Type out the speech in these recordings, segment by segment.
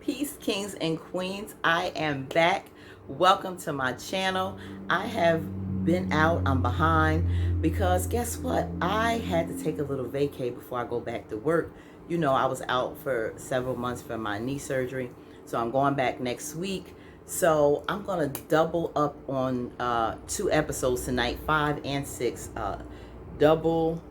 Peace, kings and queens. I am back. Welcome to my channel. I have been out. I'm behind because guess what? I had to take a little vacay before I go back to work. You know, I was out for several months for my knee surgery. So I'm going back next week. So I'm going to double up on 2 episodes tonight, 5 and 6. Double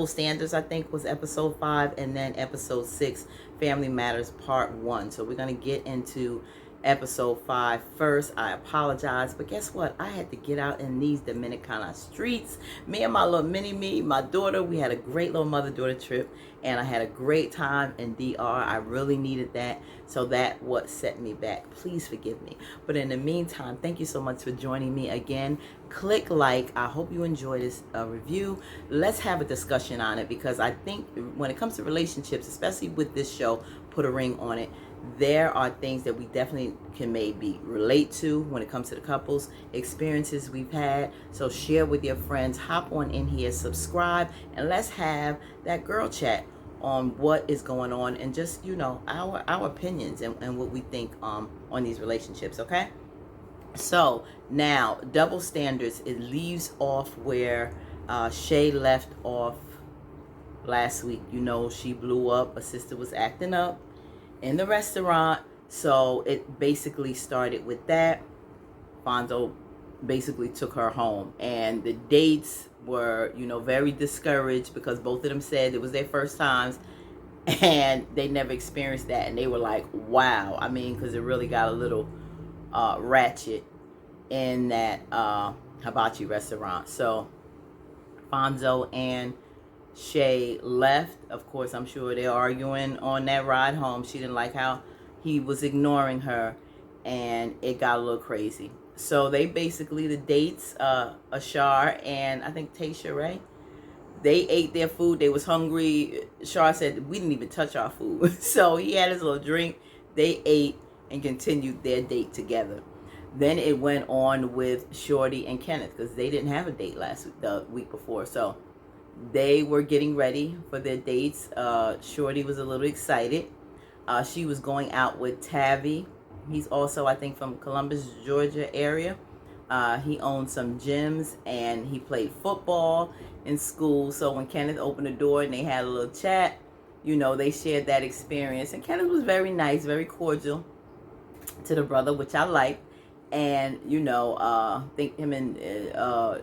Standards, I think, was episode 5, and then episode 6, Family Matters Part 1. So we're going to get into episode 5 first. I apologize, but guess what? I had to get out in these Dominicana streets. Me and my little mini-me, my daughter, we had a great little mother-daughter trip, and I had a great time in DR. I really needed that, so that what set me back. Please forgive me. But in the meantime, thank you so much for joining me again. Click like. I hope you enjoy this review. Let's have a discussion on it, because I think when it comes to relationships, especially with this show, Put a Ring on It, there are things that we definitely can maybe relate to when it comes to the couples experiences we've had. So share with your friends, hop on in here, subscribe, and let's have that girl chat on what is going on, and just, you know, our opinions and what we think on these relationships. Okay, so now Double Standards, it leaves off where Shay left off last week. You know, she blew up, her sister was acting up in the restaurant. So it basically started with that. Fonzo basically took her home, and the dates were, you know, very discouraged because both of them said it was their first times and they never experienced that, and they were like, wow. I mean, because it really got a little ratchet in that hibachi restaurant. So Fonzo and Shay left. Of course, I'm sure they're arguing on that ride home. She didn't like how he was ignoring her, and it got a little crazy. So they basically, the dates, Ashar and I think Tasha, right? They ate their food. They was hungry. Shar said, we didn't even touch our food. So he had his little drink. They ate and continued their date together. Then it went on with Shorty and Kenneth, because they didn't have a date the week before. So they were getting ready for their dates. Shorty was a little excited. She was going out with Tavi. He's also, I think, from Columbus, Georgia area. He owned some gyms, and he played football in school. So when Kenneth opened the door and they had a little chat, you know, they shared that experience. And Kenneth was very nice, very cordial to the brother, which I liked. And, you know, I think him and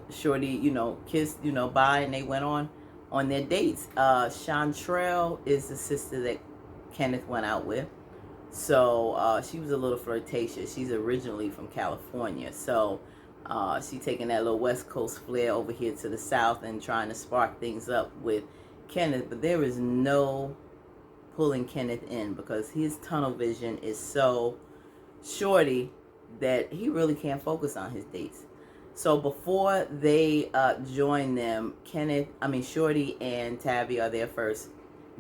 Shorty, you know, kissed, you know, bye, and they went on their dates. Chantrell is the sister that Kenneth went out with. So she was a little flirtatious. She's originally from California. So she's taking that little West Coast flair over here to the South and trying to spark things up with Kenneth. But there is no pulling Kenneth in, because his tunnel vision is so Shorty that he really can't focus on his dates. So before they join them, Shorty and Tabby are there first,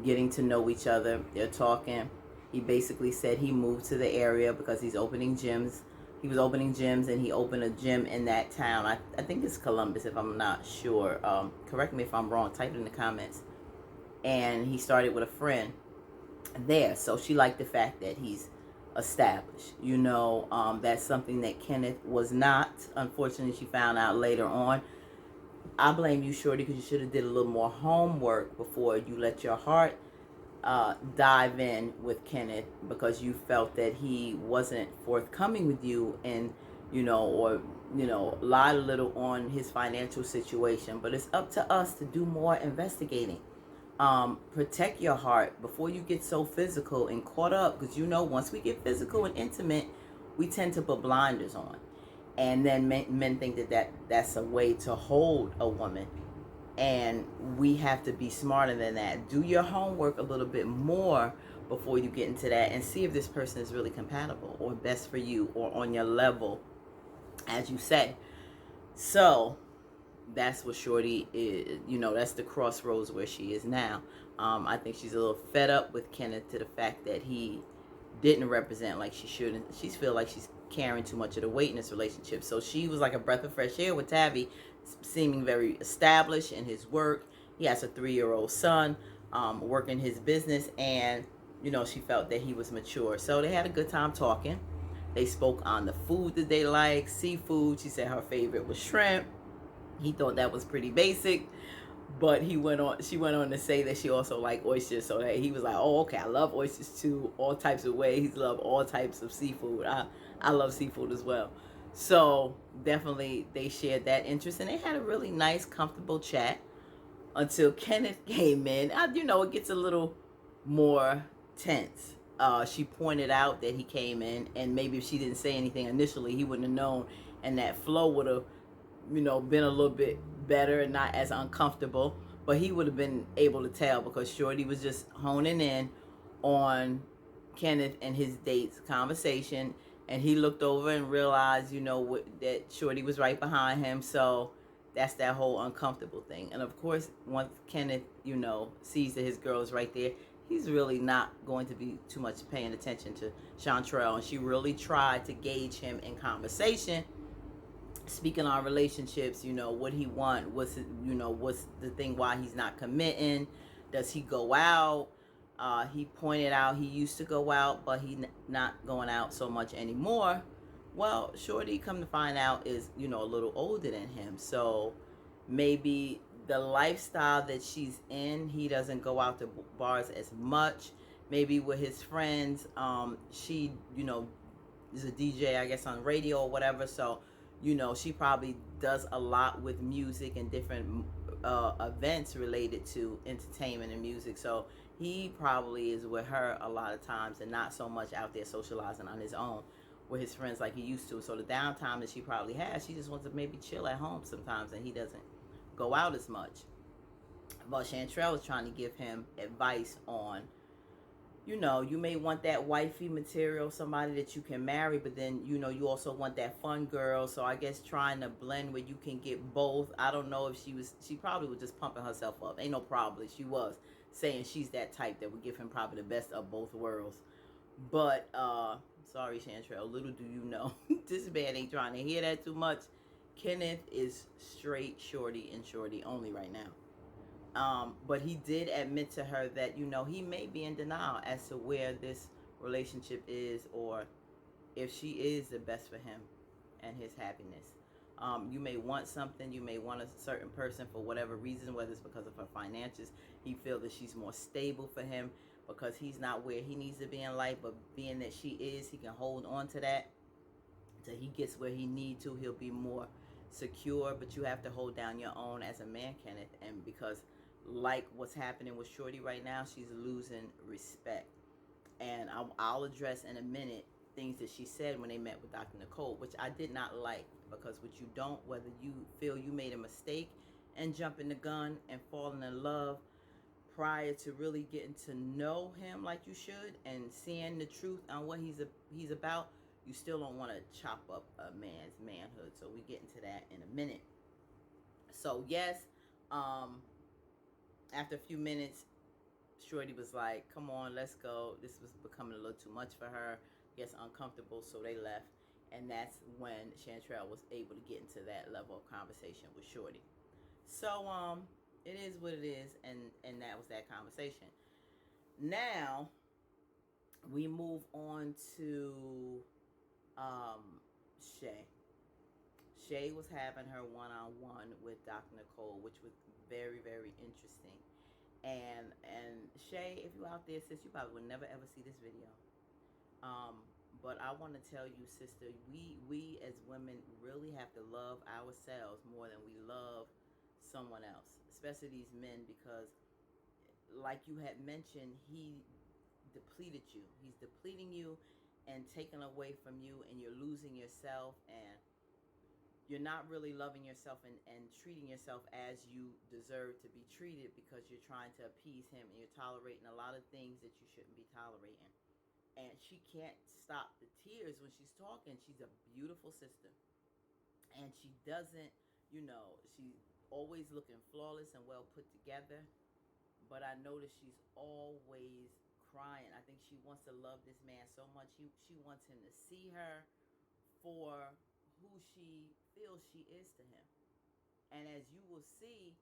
getting to know each other. They're talking. He basically said he moved to the area because he's opening gyms. He was opening gyms, and he opened a gym in that town. I think it's Columbus, if I'm not sure. Correct me if I'm wrong. Type it in the comments. And he started with a friend there. So she liked the fact that he's established. You know, that's something that Kenneth was not. Unfortunately, she found out later on. I blame you, Shorty, because you should have did a little more homework before you let your heart dive in with Kenneth, because you felt that he wasn't forthcoming with you, and, you know, or, you know, lied a little on his financial situation. But it's up to us to do more investigating. Protect your heart before you get so physical and caught up, because, you know, once we get physical and intimate, we tend to put blinders on, and then men think that's a way to hold a woman, and we have to be smarter than that. Do your homework a little bit more before you get into that, and see if this person is really compatible or best for you or on your level, as you say. So that's what Shorty is, you know, that's the crossroads where she is now. I think she's a little fed up with Kenneth, to the fact that he didn't represent like she should, and she feels like she's carrying too much of the weight in this relationship. So she was like a breath of fresh air with Tabby, seeming very established in his work. He has a 3-year-old son, working his business, and she felt that he was mature. So they had a good time talking. They spoke on the food that they like, seafood. She said her favorite was shrimp. He thought that was pretty basic, but she went on to say that she also liked oysters. So that he was like, oh, okay, I love oysters too, all types of ways. He loved all types of seafood. I love seafood as well. So definitely they shared that interest, and they had a really nice, comfortable chat until Kenneth came in. It gets a little more tense. She pointed out that he came in, and maybe if she didn't say anything initially, he wouldn't have known, and that flow would have, been a little bit better and not as uncomfortable. But he would have been able to tell because Shorty was just honing in on Kenneth and his date's conversation, and he looked over and realized, that Shorty was right behind him. So that's that whole uncomfortable thing. And of course, once Kenneth, sees that his girl is right there, he's really not going to be too much paying attention to Chantrell. And she really tried to gauge him in conversation, speaking on relationships, what he want, what's the thing why he's not committing, does he go out? He pointed out he used to go out, but he not going out so much anymore. Well, Shorty, come to find out, is a little older than him, so maybe the lifestyle that she's in, he doesn't go out to bars as much. Maybe with his friends, she is a DJ, I guess, on radio or whatever. So she probably does a lot with music and different events related to entertainment and music. So he probably is with her a lot of times and not so much out there socializing on his own with his friends like he used to. So the downtime that she probably has, she just wants to maybe chill at home sometimes, and he doesn't go out as much. But Chantrell was trying to give him advice on, you may want that wifey material, somebody that you can marry, but then, you also want that fun girl. So I guess trying to blend where you can get both. I don't know if she probably was just pumping herself up. Ain't no probably. She was saying she's that type that would give him probably the best of both worlds. But, sorry, Chantrell, little do you know, this man ain't trying to hear that too much. Kenneth is straight Shorty and Shorty only right now. But he did admit to her that, he may be in denial as to where this relationship is, or if she is the best for him and his happiness. You may want something, you may want a certain person for whatever reason, whether it's because of her finances. He feels that she's more stable for him because he's not where he needs to be in life, but being that she is, he can hold on to that until he gets where he needs to. He'll be more secure, but you have to hold down your own as a man, Kenneth. And because like what's happening with Shorty right now, she's losing respect. And I'll address in a minute things that she said when they met with Dr. Nicole, which I did not like, because what you don't, whether you feel you made a mistake and jumping the gun and falling in love prior to really getting to know him like you should and seeing the truth on what he's about, you still don't want to chop up a man's manhood. So we get into that in a minute. So yes, after a few minutes, Shorty was like, come on, let's go. This was becoming a little too much for her. Gets uncomfortable, so they left. And that's when Chantrell was able to get into that level of conversation with Shorty. So, it is what it is, and that was that conversation. Now, we move on to Shay. Shay was having her one-on-one with Dr. Nicole, which was very, very interesting. And Shay, if you're out there, sis, you probably will never ever see this video. But I want to tell you, sister, we as women really have to love ourselves more than we love someone else, especially these men, because like you had mentioned, he depleted you. He's depleting you and taking away from you, and you're losing yourself, and you're not really loving yourself and treating yourself as you deserve to be treated, because you're trying to appease him and you're tolerating a lot of things that you shouldn't be tolerating. And she can't stop the tears when she's talking. She's a beautiful sister. And she doesn't, she's always looking flawless and well put together. But I notice she's always crying. I think she wants to love this man so much. She wants him to see her for who she feels she is to him. And as you will see,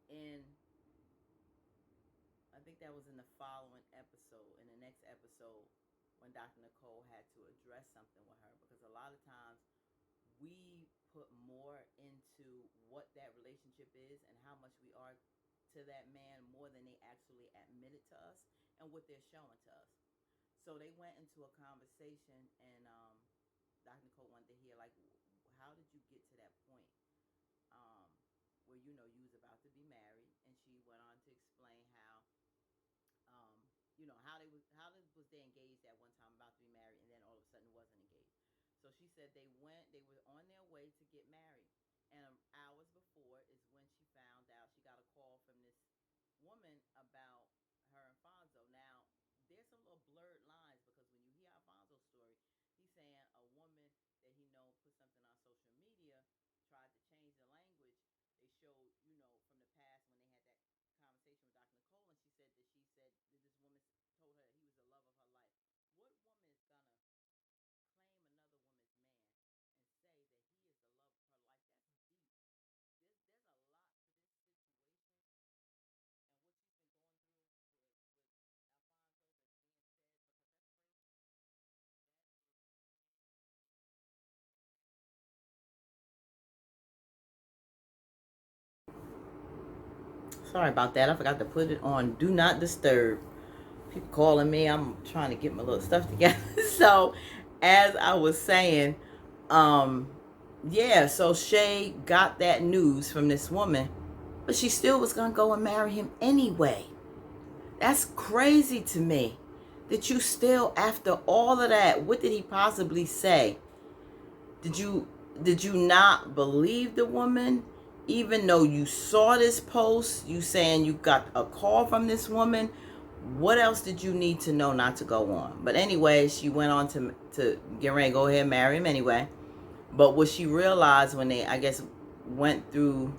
in I think that was in the following episode, in the next episode, when Dr. Nicole had to address something with her, because a lot of times we put more into what that relationship is and how much we are to that man more than they actually admitted to us and what they're showing to us. So they went into a conversation, and Dr. Nicole wanted to hear, like, how did you get to that point um, where, you know, you was about to be married? And she went on to explain how, you know, how was they engaged at one time, about to be married, and then all of a sudden wasn't engaged. So she said they were on their way to get married. And hours before is when she found out, she got a call from this woman about her and Fonzo. Now, there's some little blurred lines, because when you hear Alfonso's story, he's saying a woman that he know put something on social media, tried to change the language. They showed, you know, from the past when they had that conversation with Dr. Nicole, and she said that this woman told her that he was the love of her life. What woman is gonna claim another woman's man and say that he is the love of her life? That's deep. There's a lot to this situation and what you've been going through with Alfonso that's being said, because that's personal. That's personal. Sorry about that. I forgot to put it on Do Not Disturb. People calling me. I'm trying to get my little stuff together. So, as I was saying, um, yeah, so Shay got that news from this woman, but she still was going to go and marry him anyway. That's crazy to me. That you still, after all of that, what did he possibly say? Did you not believe the woman? Even though you saw this post, you saying you got a call from this woman, what else did you need to know not to go on? But anyway, she went on to get ready to go ahead and marry him anyway. But what she realized when they, I guess, went through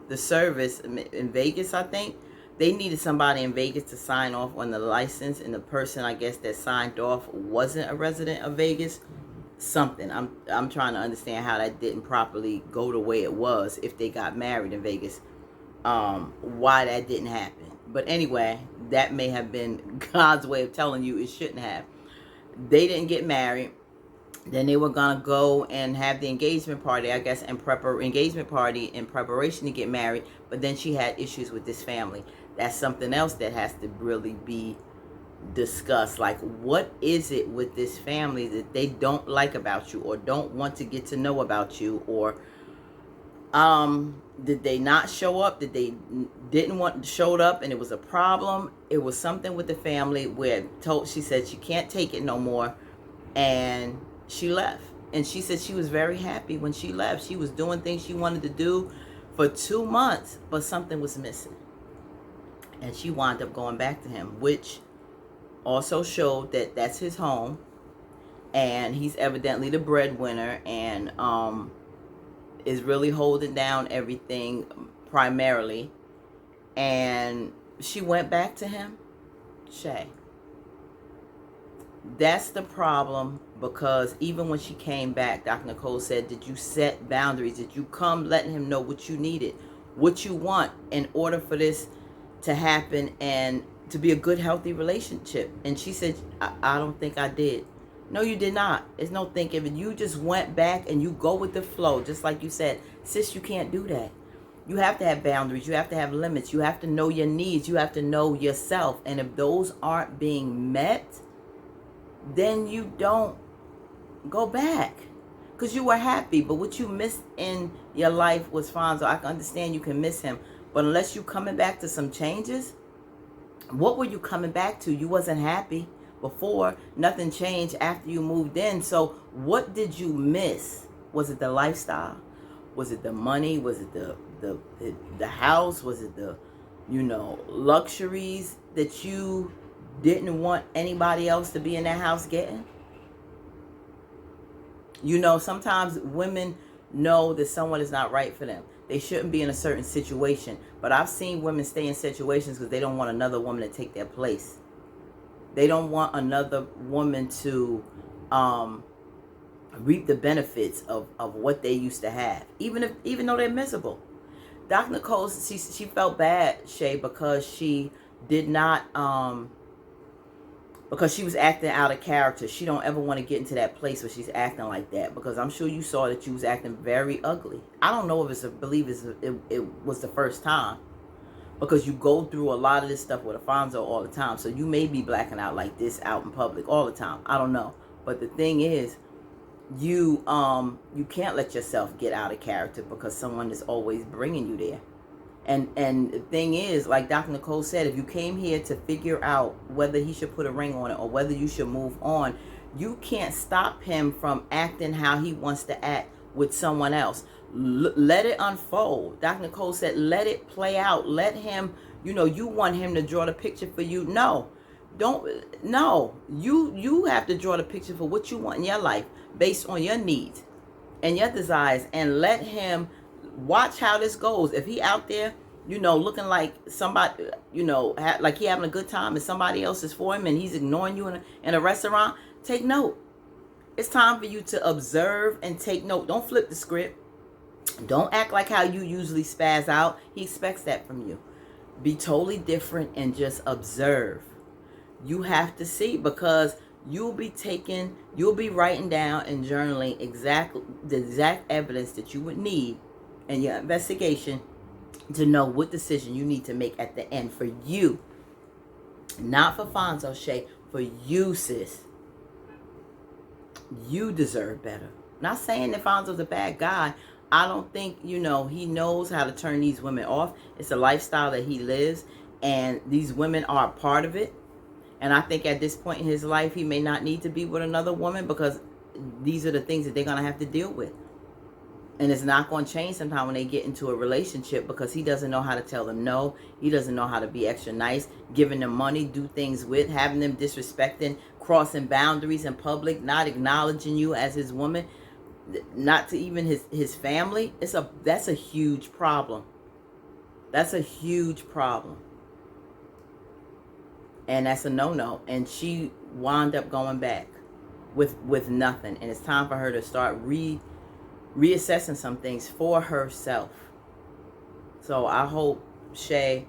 the service in Vegas, I think, they needed somebody in Vegas to sign off on the license, and the person, I guess, that signed off wasn't a resident of Vegas. Something. I'm trying to understand how that didn't properly go the way it was if they got married in Vegas. Why that didn't happen. But anyway, that may have been God's way of telling you it shouldn't have. They didn't get married. Then they were gonna go and have the engagement party, I guess, engagement party in preparation to get married. But then she had issues with this family. That's something else that has to really be discussed. Like, what is it with this family that they don't like about you, or don't want to get to know about you, or did they not show up? Did they didn't want showed up and it was a problem? It was something with the family where she said she can't take it no more, and she left. And she said she was very happy when she left. She was doing things she wanted to do for 2 months, but something was missing, and she wound up going back to him, which also showed that that's his home, and he's evidently the breadwinner, and is really holding down everything primarily. And she went back to him. Shay, that's the problem, because even when she came back, Dr. Nicole said, did you set boundaries? Did you come letting him know what you needed, what you want in order for this to happen and to be a good, healthy relationship? And she said, I don't think I did. No, you did not. It's no thinking. You just went back and you go with the flow. Just like you said, sis, you can't do that. You have to have boundaries. You have to have limits. You have to know your needs. You have to know yourself. And if those aren't being met, then you don't go back, because you were happy. But what you missed in your life was Fonzo. I can understand you can miss him, but unless you coming back to some changes, what were you coming back to? You wasn't happy before. Nothing changed after you moved in. So what did you miss? Was it the lifestyle? Was it the money? Was it the house? Was it the, luxuries that you didn't want anybody else to be in that house getting? Sometimes women know that someone is not right for them. They shouldn't be in a certain situation. But I've seen women stay in situations because they don't want another woman to take their place. They don't want another woman to reap the benefits of what they used to have, even though they're miserable. Dr. Nicole, she felt bad, Shay, because she did not, because she was acting out of character. She don't ever want to get into that place where she's acting like that, because I'm sure you saw that you was acting very ugly. I don't know if it was the first time, because you go through a lot of this stuff with Alfonso all the time. So you may be blacking out like this out in public all the time. I don't know. But the thing is, you can't let yourself get out of character, because someone is always bringing you there. And the thing is, like Dr. Nicole said, if you came here to figure out whether he should put a ring on it or whether you should move on, you can't stop him from acting how he wants to act with someone else. Let it unfold. Dr. Nicole said, let it play out. Let him, you want him to draw the picture for you. No, you have to draw the picture for what you want in your life based on your needs and your desires, and let him watch how this goes. If he out there, looking like somebody, like he having a good time and somebody else is for him and he's ignoring you in a restaurant, take note. It's time for you to observe and take note. Don't flip the script. Don't act like how you usually spaz out. He expects that from you. Be totally different and just observe. You have to see, because you'll be writing down and journaling the exact evidence that you would need in your investigation to know what decision you need to make at the end for you. Not for Alfonso Shay, for you, sis. You deserve better. Not saying that Alfonso's a bad guy. I don't think, he knows how to turn these women off. It's a lifestyle that he lives, and these women are a part of it. And I think at this point in his life, he may not need to be with another woman, because these are the things that they're going to have to deal with. And it's not going to change sometime when they get into a relationship, because he doesn't know how to tell them no. He doesn't know how to be extra nice, giving them money, do things with, having them disrespecting, crossing boundaries in public, not acknowledging you as his woman, not to even his family. That's a huge problem. That's a huge problem. And that's a no-no. And she wound up going back with nothing. And it's time for her to start reassessing some things for herself. So I hope, Shay,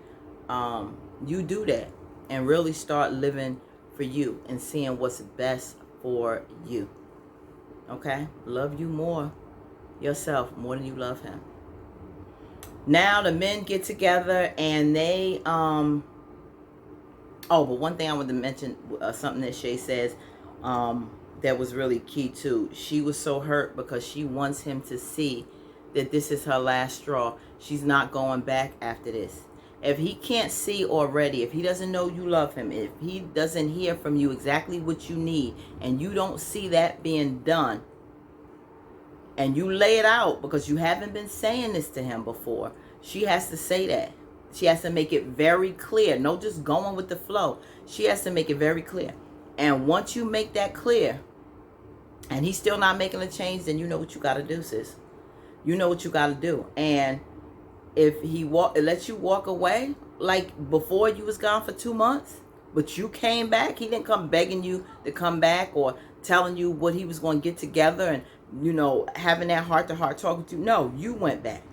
you do that and really start living for you and seeing what's best for you. Okay? Love you more, yourself, more than you love him. Now the men get together and they but one thing I wanted to mention, something that Shay says, that was really key too. She was so hurt because she wants him to see that this is her last straw. She's not going back after this. If he can't see already, if he doesn't know you love him, if he doesn't hear from you exactly what you need, and you don't see that being done, and you lay it out, because you haven't been saying this to him before, she has to say that. She has to make it very clear. No just going with the flow. She has to make it very clear. And once you make that clear, and he's still not making a change, then you know what you got to do, sis. You know what you got to do. And if he lets you walk away, like before you was gone for 2 months, but you came back, he didn't come begging you to come back or telling you what he was going to get together and, having that heart-to-heart talk with you. No, you went back.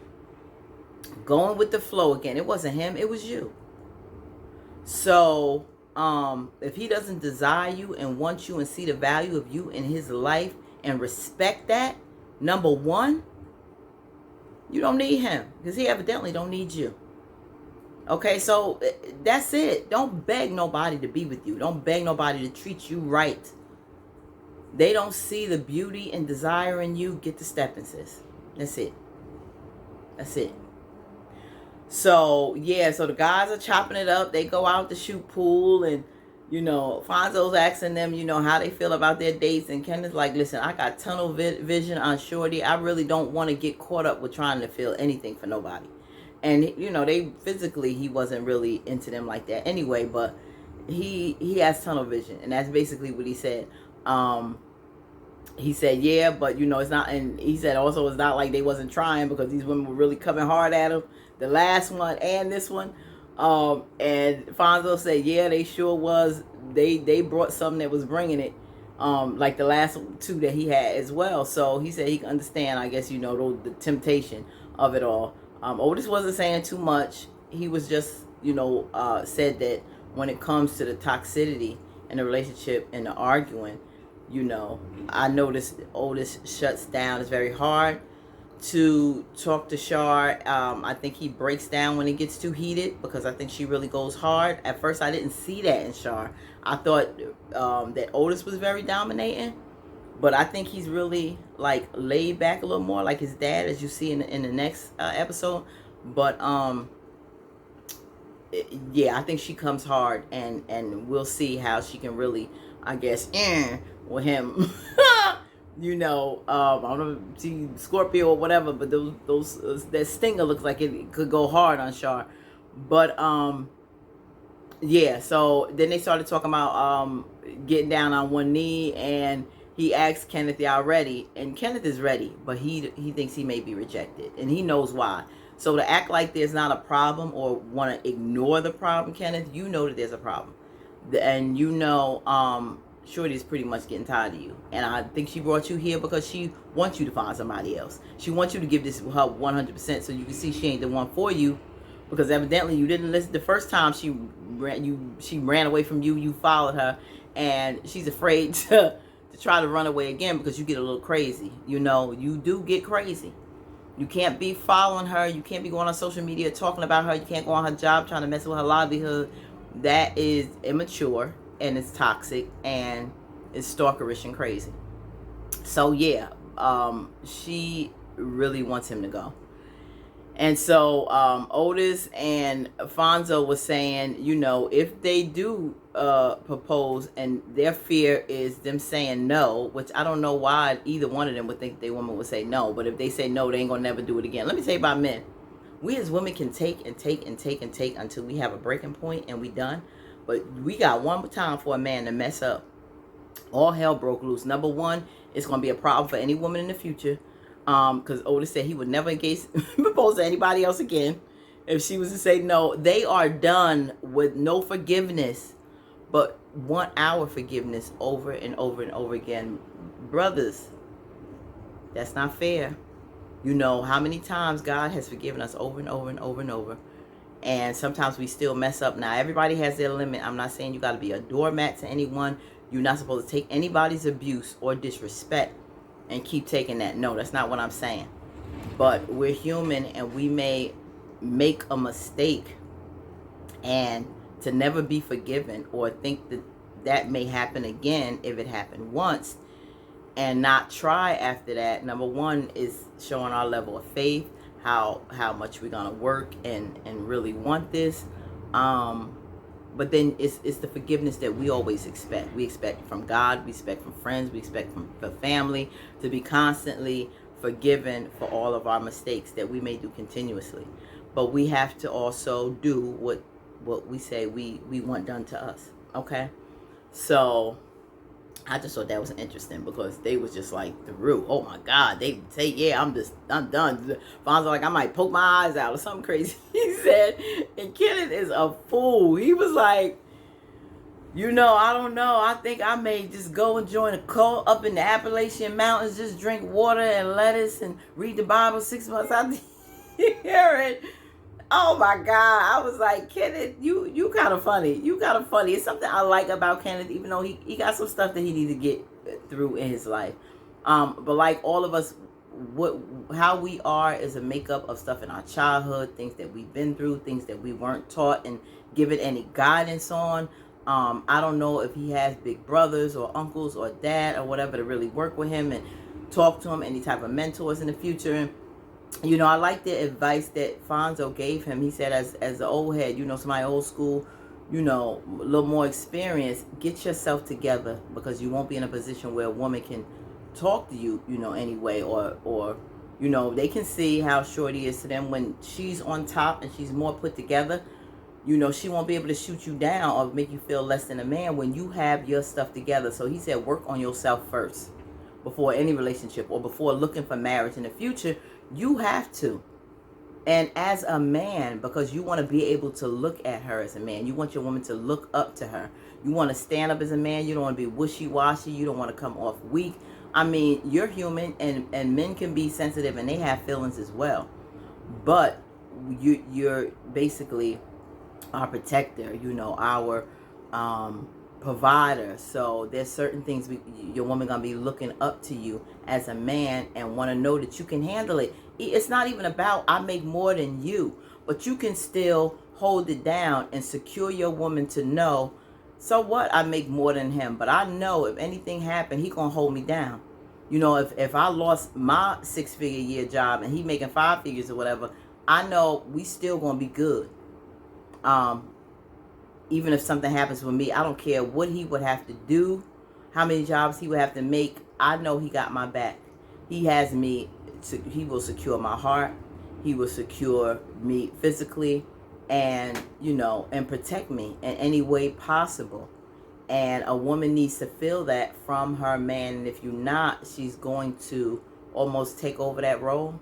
Going with the flow again. It wasn't him, it was you. So if he doesn't desire you and want you and see the value of you in his life and respect that, number one, you don't need him, because he evidently don't need you. Okay, so that's it. Don't beg nobody to be with you. Don't beg nobody to treat you right. They don't see the beauty and desire in you. Get the stepping, sis. That's it. That's it. So, yeah, so the guys are chopping it up. They go out to shoot pool, and, Fonzo's asking them, how they feel about their dates. And Kenneth's like, listen, I got tunnel vision on Shorty. I really don't want to get caught up with trying to feel anything for nobody. And, they physically, he wasn't really into them like that anyway, but he has tunnel vision. And that's basically what he said. He said, yeah, but, it's not. And he said also it's not like they wasn't trying, because these women were really coming hard at him. The last one and this one. And Fonzo said, yeah, they sure was. They brought something that was bringing it. Like the last two that he had as well. So he said he can understand, I guess, the temptation of it all. Otis wasn't saying too much. He was just said that when it comes to the toxicity in the relationship and the arguing, I noticed Otis shuts down. It's very hard to talk to Shar. I think he breaks down when it gets too heated because I think she really goes hard. At first, I didn't see that in Shar. I thought that Otis was very dominating, but I think he's really like laid back a little more, like his dad, as you see in the next episode. But yeah, I think she comes hard, and we'll see how she can really, I guess, with him. I don't know, see Scorpio or whatever, but those that stinger looks like it could go hard on Shar. But yeah, so then they started talking about getting down on one knee, and he asked Kenneth, "Y'all ready?" And Kenneth is ready, but he thinks he may be rejected, and he knows why. So to act like there's not a problem or want to ignore the problem, Kenneth, you know that there's a problem, and Shorty is pretty much getting tired of you. And I think she brought you here because she wants you to find somebody else. She wants you to give this her 100% so you can see she ain't the one for you, because evidently you didn't listen the first time she ran away from you. You followed her, and she's afraid to try to run away again because you get a little crazy. You do get crazy. You can't be following her. You can't be going on social media talking about her. You can't go on her job trying to mess with her livelihood. That is immature, and it's toxic, and it's stalkerish and crazy. So yeah, she really wants him to go. And so Otis and Alfonso was saying, if they do propose, and their fear is them saying no, which I don't know why either one of them would think their woman would say no, but if they say no, they ain't gonna never do it again. Let me tell you about men. We as women can take and take and take and take until we have a breaking point and we done. But we got one more time for a man to mess up. All hell broke loose. Number one, it's going to be a problem for any woman in the future. Because Otis said he would never propose to anybody else again if she was to say no. They are done with no forgiveness, but want our forgiveness over and over and over again. Brothers, that's not fair. You know how many times God has forgiven us over and over and over and over. And sometimes we still mess up. Now, everybody has their limit. I'm not saying you got to be a doormat to anyone. You're not supposed to take anybody's abuse or disrespect and keep taking that. No, that's not what I'm saying. But we're human, and we may make a mistake, and to never be forgiven or think that may happen again if it happened once and not try after that. Number one is showing our level of faith, how much we're gonna work and really want this. But then it's the forgiveness that we always expect. We expect from God, we expect from friends, we expect from the family to be constantly forgiven for all of our mistakes that we may do continuously. But we have to also do what we say we want done to us. Okay? So I just thought that was interesting because they was just like through. Oh my God, they say, yeah, I'm done. Fonzo like, I might poke my eyes out or something crazy. He said, and Kenneth is a fool. He was like, I don't know. I think I may just go and join a cult up in the Appalachian Mountains, just drink water and lettuce and read the Bible 6 months out the year. Oh my God. I was like, Kenneth, you kind of funny. You kind of funny. It's something I like about Kenneth, even though he got some stuff that he needs to get through in his life. But like all of us, how we are is a makeup of stuff in our childhood, things that we've been through, things that we weren't taught and given any guidance on. I don't know if he has big brothers or uncles or dad or whatever to really work with him and talk to him, any type of mentors in the future. I like the advice that Fonzo gave him. He said, as an old head, somebody old school, a little more experience, get yourself together, because you won't be in a position where a woman can talk to you, anyway, or they can see how Shorty is to them when she's on top and she's more put together. She won't be able to shoot you down or make you feel less than a man when you have your stuff together. So he said, work on yourself first before any relationship or before looking for marriage in the future. You have to. And as a man, because you want to be able to look at her as a man, you want your woman to look up to her. You want to stand up as a man. You don't want to be wishy-washy. You don't want to come off weak. I mean, you're human, and men can be sensitive, and they have feelings as well. But you're basically our protector, you know, our provider. So there's certain things your woman gonna be looking up to you as a man and want to know that you can handle it. It's not even about I make more than you, but you can still hold it down and secure your woman to know, so what, I make more than him, but I know if anything happened, he gonna hold me down. You know, if I lost my 6-figure year job and he making 5 figures or whatever, I know we still gonna be good. Even if something happens with me, I don't care what he would have to do, how many jobs he would have to make. I know he got my back. He has me. He will secure my heart. He will secure me physically, and you know, and protect me in any way possible. And a woman needs to feel that from her man. And if you're not, she's going to almost take over that role,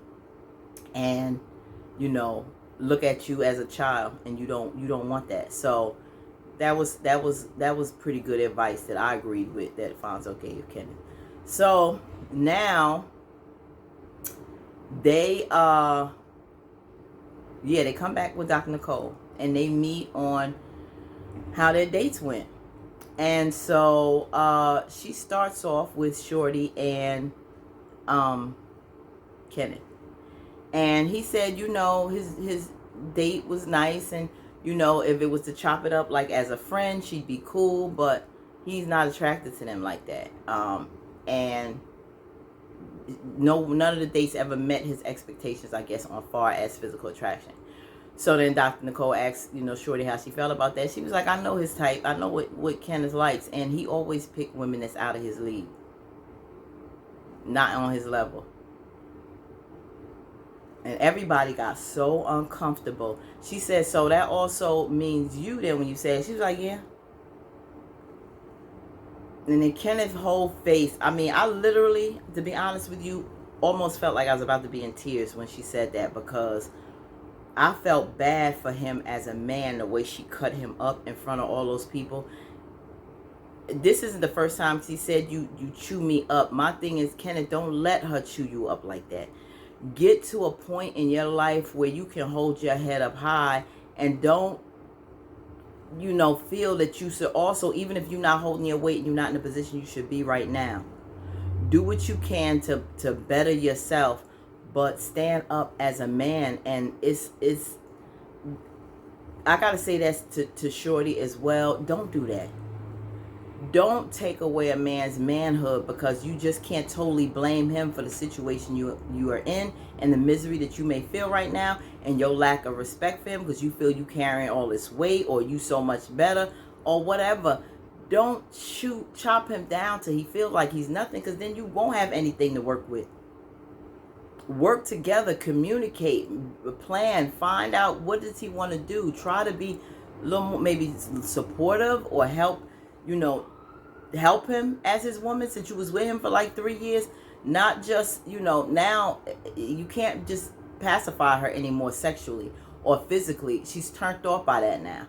and you know, look at you as a child, and you don't want that. So that was pretty good advice that I agreed with, that Alfonso gave Kenneth. So now they they come back with Dr. Nicole and they meet on how their dates went. And so she starts off with Shorty and Kenneth. And he said, you know, his date was nice, and you know, if it was to chop it up like as a friend, she'd be cool, but he's not attracted to them like that. And none of the dates ever met his expectations, I guess, on far as physical attraction. So then Dr. Nicole asked, you know, Shorty how she felt about that. She was like, I know his type. I know what Kenneth likes. And he always picked women that's out of his league. Not on his level. And everybody got so uncomfortable. She said, so that also means you then when you said it. She was like, yeah. And then Kenneth's whole face, I mean, I literally, to be honest with you, almost felt like I was about to be in tears when she said that, because I felt bad for him as a man, the way she cut him up in front of all those people. This isn't the first time she said, you chew me up. My thing is, Kenneth, don't let her chew you up like that. Get to a point in your life where you can hold your head up high, and don't, you know, feel that you should also, even if you're not holding your weight and you're not in the position you should be right now, do what you can to better yourself, but stand up as a man. And it's I gotta say that to Shorty as well. Don't do that. Don't take away a man's manhood, because you just can't totally blame him for the situation you are in and the misery that you may feel right now, and your lack of respect for him because you feel you carrying all this weight, or you so much better, or whatever. Don't chop him down till he feels like he's nothing, because then you won't have anything to work with. Work together, communicate, plan, find out what does he want to do. Try to be a little more, maybe supportive, or help, you know, help him as his woman, since you was with him for like 3 years. Not just, you know, now you can't just pacify her anymore sexually or physically. She's turned off by that now.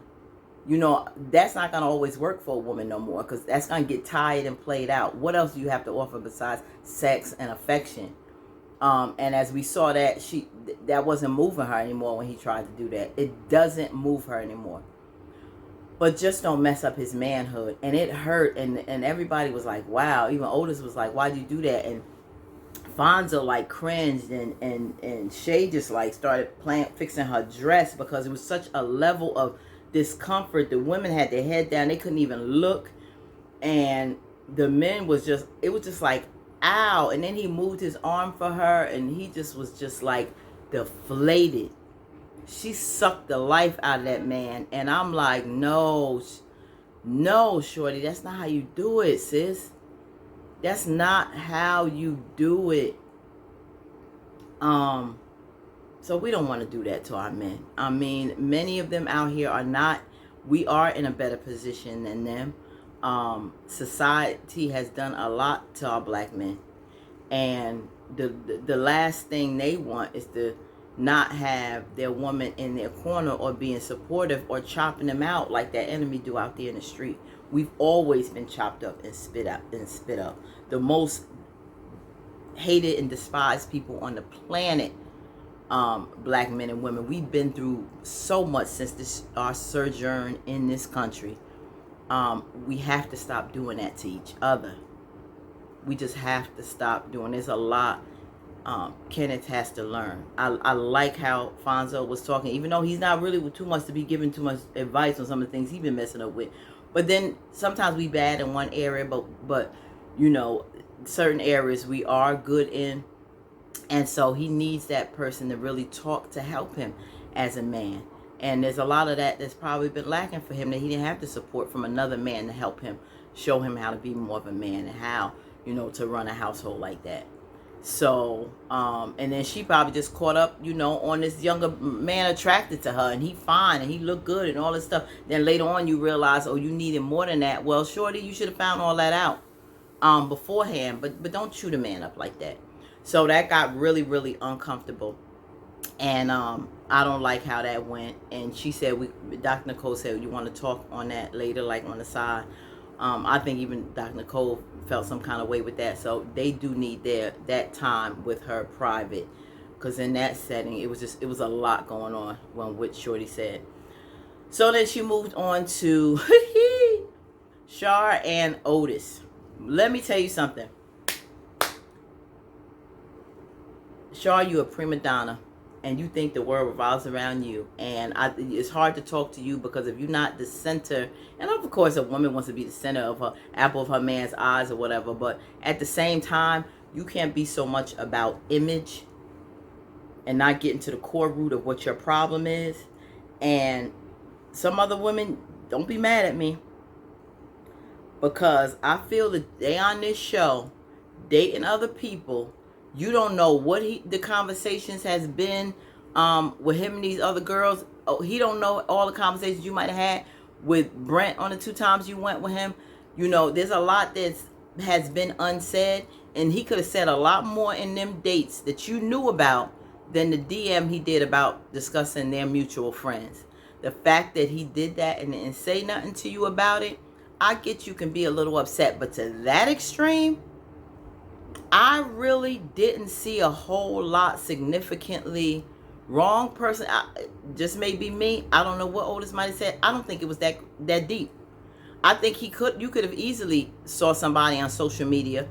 You know, that's not going to always work for a woman no more, because that's going to get tired and played out. What else do you have to offer besides sex and affection? And as we saw, that wasn't moving her anymore when he tried to do that. It doesn't move her anymore. But just don't mess up his manhood. And it hurt. And everybody was like, wow. Even Otis was like, why'd you do that? And Fonzo like cringed. And Shay just like started fixing her dress, because it was such a level of discomfort. The women had their head down. They couldn't even look. And the men was just, it was just like, ow. And then he moved his arm for her. And he just was just like deflated. She sucked the life out of that man. And I'm like, no, Shorty, that's not how you do it, sis. That's not how you do it. So we don't want to do that to our men. I mean, many of them out here are not, we are in a better position than them. Society has done a lot to our black men. And the last thing they want is to not have their woman in their corner, or being supportive, or chopping them out like that enemy do out there in the street. We've always been chopped up and spit up. The most hated and despised people on the planet black men and women. We've been through so much since our sojourn in this country. We have to stop doing that to each other. We just have to stop doing. There's a lot Kenneth has to learn. I like how Fonzo was talking, even though he's not really with too much to be giving too much advice on some of the things he's been messing up with. But then sometimes we bad in one area, but you know, certain areas we are good in. And so he needs that person to really talk to help him as a man. And there's a lot of that that's probably been lacking for him, that he didn't have the support from another man to help him, show him how to be more of a man and how, you know, to run a household like that. So, and then she probably just caught up, you know, on this younger man attracted to her, and he fine and he looked good and all this stuff. Then later on you realize, oh, you needed more than that. Well, shorty, you should have found all that out beforehand, but don't shoot a man up like that. So that got really, really uncomfortable. And I don't like how that went. And she said, Dr. Nicole said, you want to talk on that later, like on the side. I think even Dr. Nicole felt some kind of way with that. So they do need that time with her private. Because in that setting, it was a lot going on when what Shorty said. So then she moved on to Shar and Otis. Let me tell you something. Shar, you a prima donna, and you think the world revolves around you. And it's hard to talk to you because if you're not the center, and of course a woman wants to be the center of her apple of her man's eyes or whatever, but at the same time, you can't be so much about image and not getting to the core root of what your problem is. And some other women, don't be mad at me, because I feel that they on this show dating other people. You don't know what the conversations has been with him and these other girls. Oh, he don't know all the conversations you might have had with Brent on the 2 times you went with him. You know, there's a lot that has been unsaid, and he could have said a lot more in them dates that you knew about than the DM he did about discussing their mutual friends. The fact that he did that and didn't say nothing to you about it, I get you can be a little upset, but to that extreme, I really didn't see a whole lot significantly wrong. Person, just maybe me. I don't know what Otis might have said. I don't think it was that deep. I think you could have easily saw somebody on social media.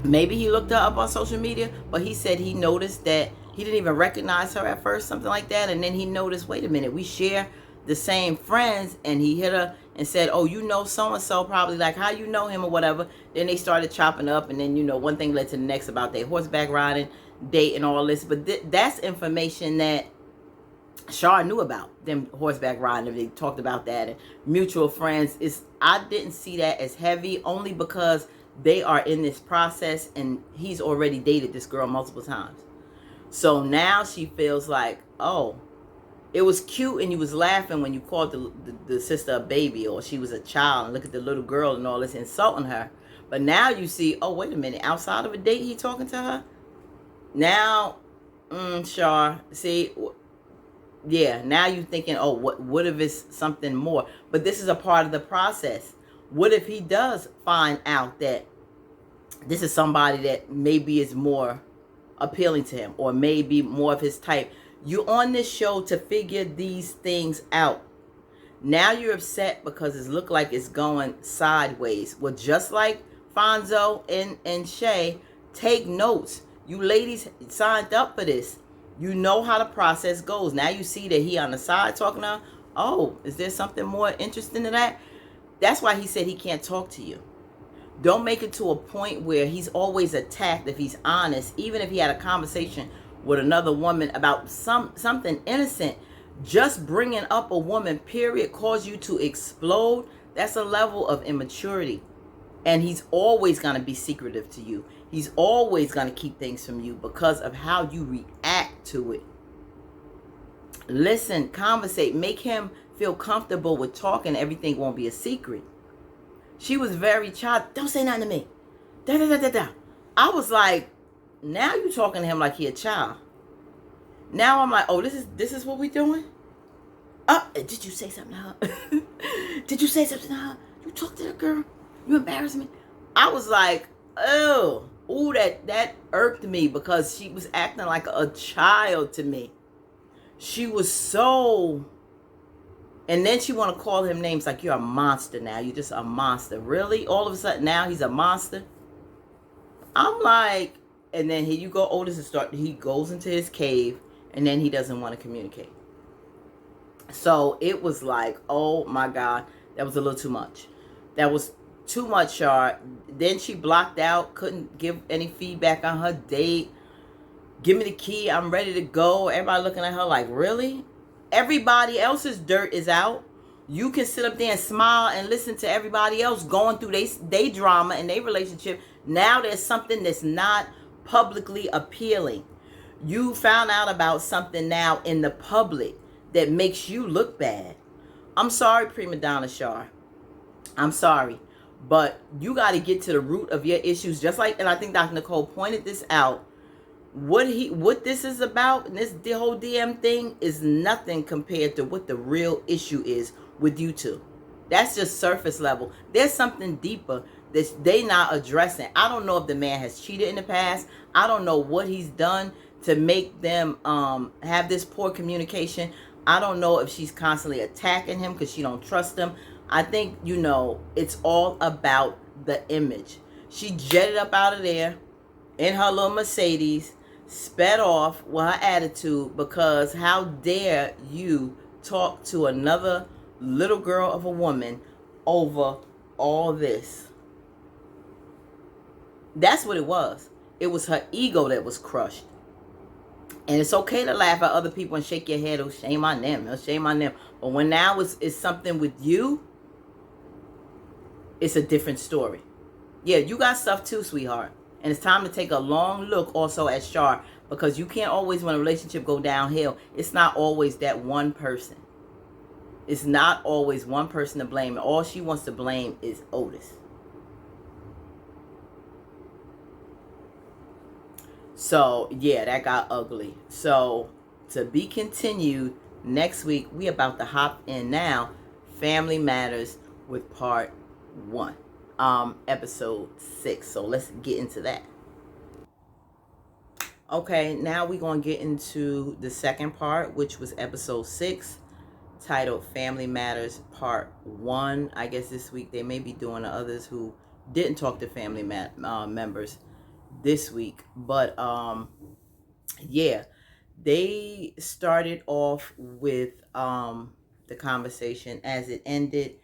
Maybe he looked her up on social media, but he said he noticed that he didn't even recognize her at first, something like that. And then he noticed, wait a minute, we share the same friends, and he hit her and said, oh, you know so-and-so, probably like how you know him or whatever. Then they started chopping up, and then, you know, one thing led to the next about their horseback riding date and all this. But that's information that Shar knew about, them horseback riding. They talked about that, and mutual friends. I didn't see that as heavy, only because they are in this process, and he's already dated this girl multiple times. So now she feels like, oh, it was cute and you was laughing when you called the sister a baby, or she was a child, and look at the little girl and all this, insulting her. But now you see, oh, wait a minute, outside of a date he talking to her? Now, Shar, see, yeah, now you thinking, oh, what if it's something more? But this is a part of the process. What if he does find out that this is somebody that maybe is more appealing to him, or maybe more of his type? You're on this show to figure these things out. Now you're upset because it look like it's going sideways. Well, just like Fonzo and Shay, take notes. You ladies signed up for this. You know how the process goes. Now you see that he on the side talking to her. Oh, is there something more interesting than that? That's why he said he can't talk to you. Don't make it to a point where he's always attacked if he's honest, even if he had a conversation with another woman about something innocent. Just bringing up a woman, period, cause you to explode. That's a level of immaturity. And he's always going to be secretive to you. He's always going to keep things from you because of how you react to it. Listen, conversate, make him feel comfortable with talking. Everything won't be a secret. She was very child. Don't say nothing to me. Da, da, da, da, da. I was like, now you talking to him like he a child. Now I'm like, oh, this is what we doing? Did you say something to her? Did you say something to her? You talked to that girl? You embarrassed me? I was like, oh, Ooh, that irked me because she was acting like a child to me. She was so... And then she want to call him names like, you're a monster now. You're just a monster. Really? All of a sudden now he's a monster? I'm like... And then here you go, Otis, he goes into his cave, and then he doesn't want to communicate. So it was like, oh my God, that was a little too much. That was too much, Char. Then she blocked out, couldn't give any feedback on her date. Give me the key, I'm ready to go. Everybody looking at her like, really? Everybody else's dirt is out. You can sit up there and smile and listen to everybody else going through their drama and their relationship. Now there's something that's not publicly appealing. You found out about something now in the public that makes you look bad. I'm sorry, prima donna Char. I'm sorry. But you got to get to the root of your issues. Just like, and I think Dr. Nicole pointed this out. What this is about, and the whole DM thing is nothing compared to what the real issue is with you two. That's just surface level. There's something deeper that they not addressing. I don't know if the man has cheated in the past. I don't know what he's done to make them have this poor communication. I don't know if she's constantly attacking him because she don't trust him. I think, it's all about the image. She jetted up out of there in her little Mercedes, sped off with her attitude, because how dare you talk to another little girl of a woman over all this? That's what it was. It was her ego that was crushed. And it's okay to laugh at other people and shake your head, oh, shame on them, oh, shame on them. But when now it's something with you, it's a different story. Yeah, you got stuff too, sweetheart. And it's time to take a long look also at Char, because you can't always, when a relationship go downhill, it's not always that one person. It's not always one person to blame. And all she wants to blame is Otis. So, yeah, that got ugly. So, to be continued, next week, we about to hop in now, Family Matters with part 1. Episode 6. So, let's get into that. Okay, now we're going to get into the second part, which was episode 6, titled Family Matters Part 1. I guess this week they may be doing the others who didn't talk to family members this week. But yeah, they started off with the conversation as it ended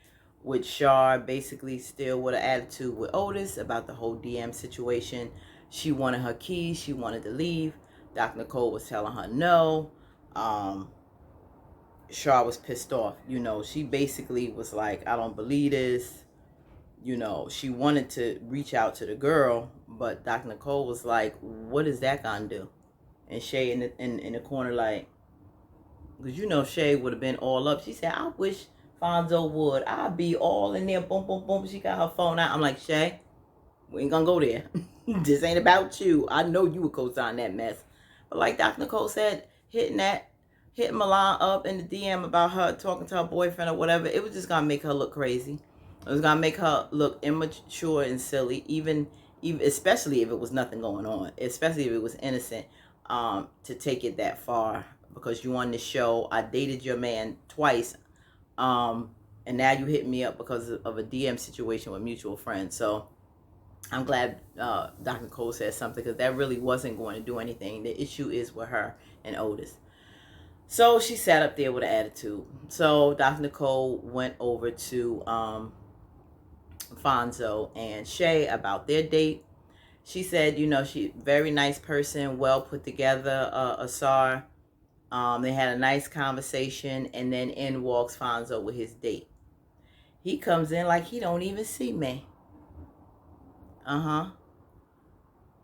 with Char basically still with an attitude with Otis about the whole DM situation. She wanted her keys, she wanted to leave. Dr. Nicole was telling her no. Char was pissed off. She basically was like, I don't believe this. She wanted to reach out to the girl, but Dr. Nicole was like, what is that gonna do? And Shay in the corner like, because Shay would have been all up. She said, I wish Fonzo would. I'd be all in there, boom, boom, boom. She got her phone out. I'm like, Shay, we ain't gonna go there. This ain't about you. I know you would co-sign that mess. But like Dr. Nicole said, hitting Milan up in the DM about her talking to her boyfriend or whatever, it was just gonna make her look crazy. It was gonna make her look immature and silly, even especially if it was nothing going on, especially if it was innocent, to take it that far. Because you on the show, I dated your man twice, and now you hit me up because of a DM situation with mutual friends. So I'm glad Dr. Cole said something, because that really wasn't going to do anything. The issue is with her and Otis. So she sat up there with an attitude. So Dr. Nicole went over to Fonzo and Shay about their date. She said, she very nice person, well put together, Asar. They had a nice conversation, and then in walks Fonzo with his date. He comes in like he don't even see me.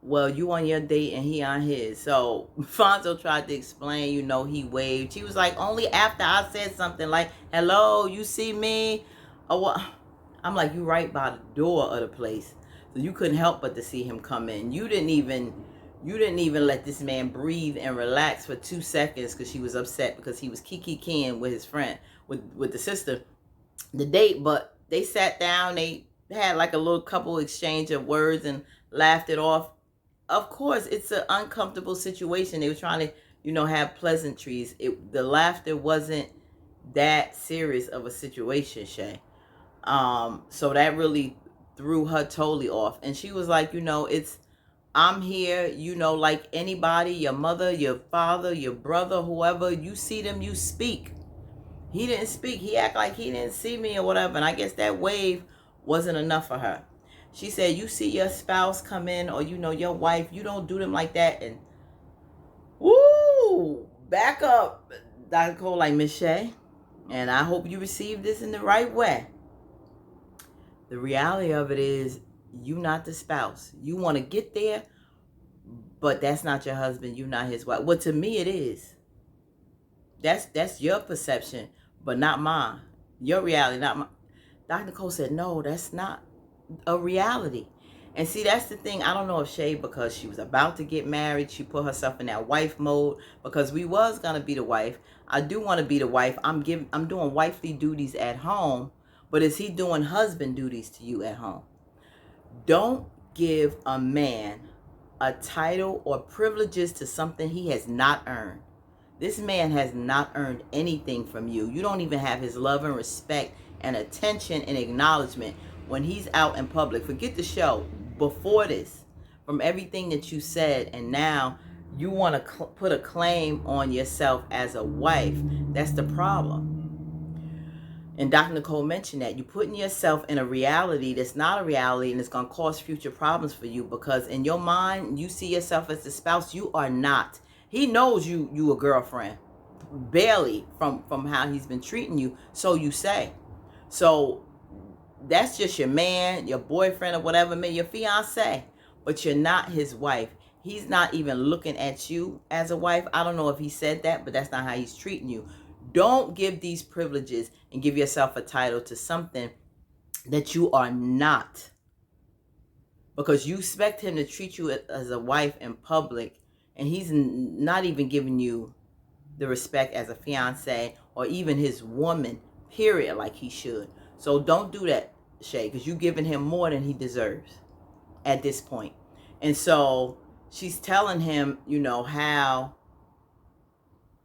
Well, you on your date and he on his. So Fonzo tried to explain, he waved. She was like, only after I said something like, hello, you see me? Or what? I'm like, you right by the door of the place. So you couldn't help but to see him come in. You didn't even let this man breathe and relax for 2 seconds, because she was upset because he was kiki-keying with his friend, with the sister, the date. But they sat down, they had like a little couple exchange of words and laughed it off. of course, it's an uncomfortable situation. They were trying to, have pleasantries. The laughter wasn't that serious of a situation, Shay. So that really threw her totally off. And she was like, I'm here, like anybody, your mother, your father, your brother, whoever, you see them, you speak. He didn't speak. He act like he didn't see me or whatever. And I guess that wave wasn't enough for her. She said, you see your spouse come in or, your wife, you don't do them like that. And, woo, back up, Dr. Cole, like Miss Shay. And I hope you receive this in the right way. The reality of it is, you not the spouse. You want to get there, but that's not your husband. You not his wife. Well, to me, it is. That's your perception, but not mine. Your reality, not mine. Dr. Cole said, no, that's not a reality. And see, that's the thing. I don't know if Shay, because she was about to get married, she put herself in that wife mode, because we was going to be the wife. I do want to be the wife. I'm doing wifely duties at home, but is he doing husband duties to you at home? Don't give a man a title or privileges to something he has not earned. This man has not earned anything from you. You don't even have his love and respect and attention and acknowledgement when he's out in public. Forget the show. Before this, from everything that you said, and now you want to put a claim on yourself as a wife. That's the problem. And Dr. Nicole mentioned that you're putting yourself in a reality that's not a reality, and it's going to cause future problems for you, because in your mind, you see yourself as the spouse. You are not. He knows you a girlfriend, barely, from how he's been treating you, so you say. So that's just your man, your boyfriend, or whatever, your fiance, but you're not his wife. He's not even looking at you as a wife. I don't know if he said that, but that's not how he's treating you. Don't give these privileges and give yourself a title to something that you are not, because you expect him to treat you as a wife in public, and he's not even giving you the respect as a fiance or even his woman, period, like he should. So don't do that, Shay, because you're giving him more than he deserves at this point. And so she's telling him, how.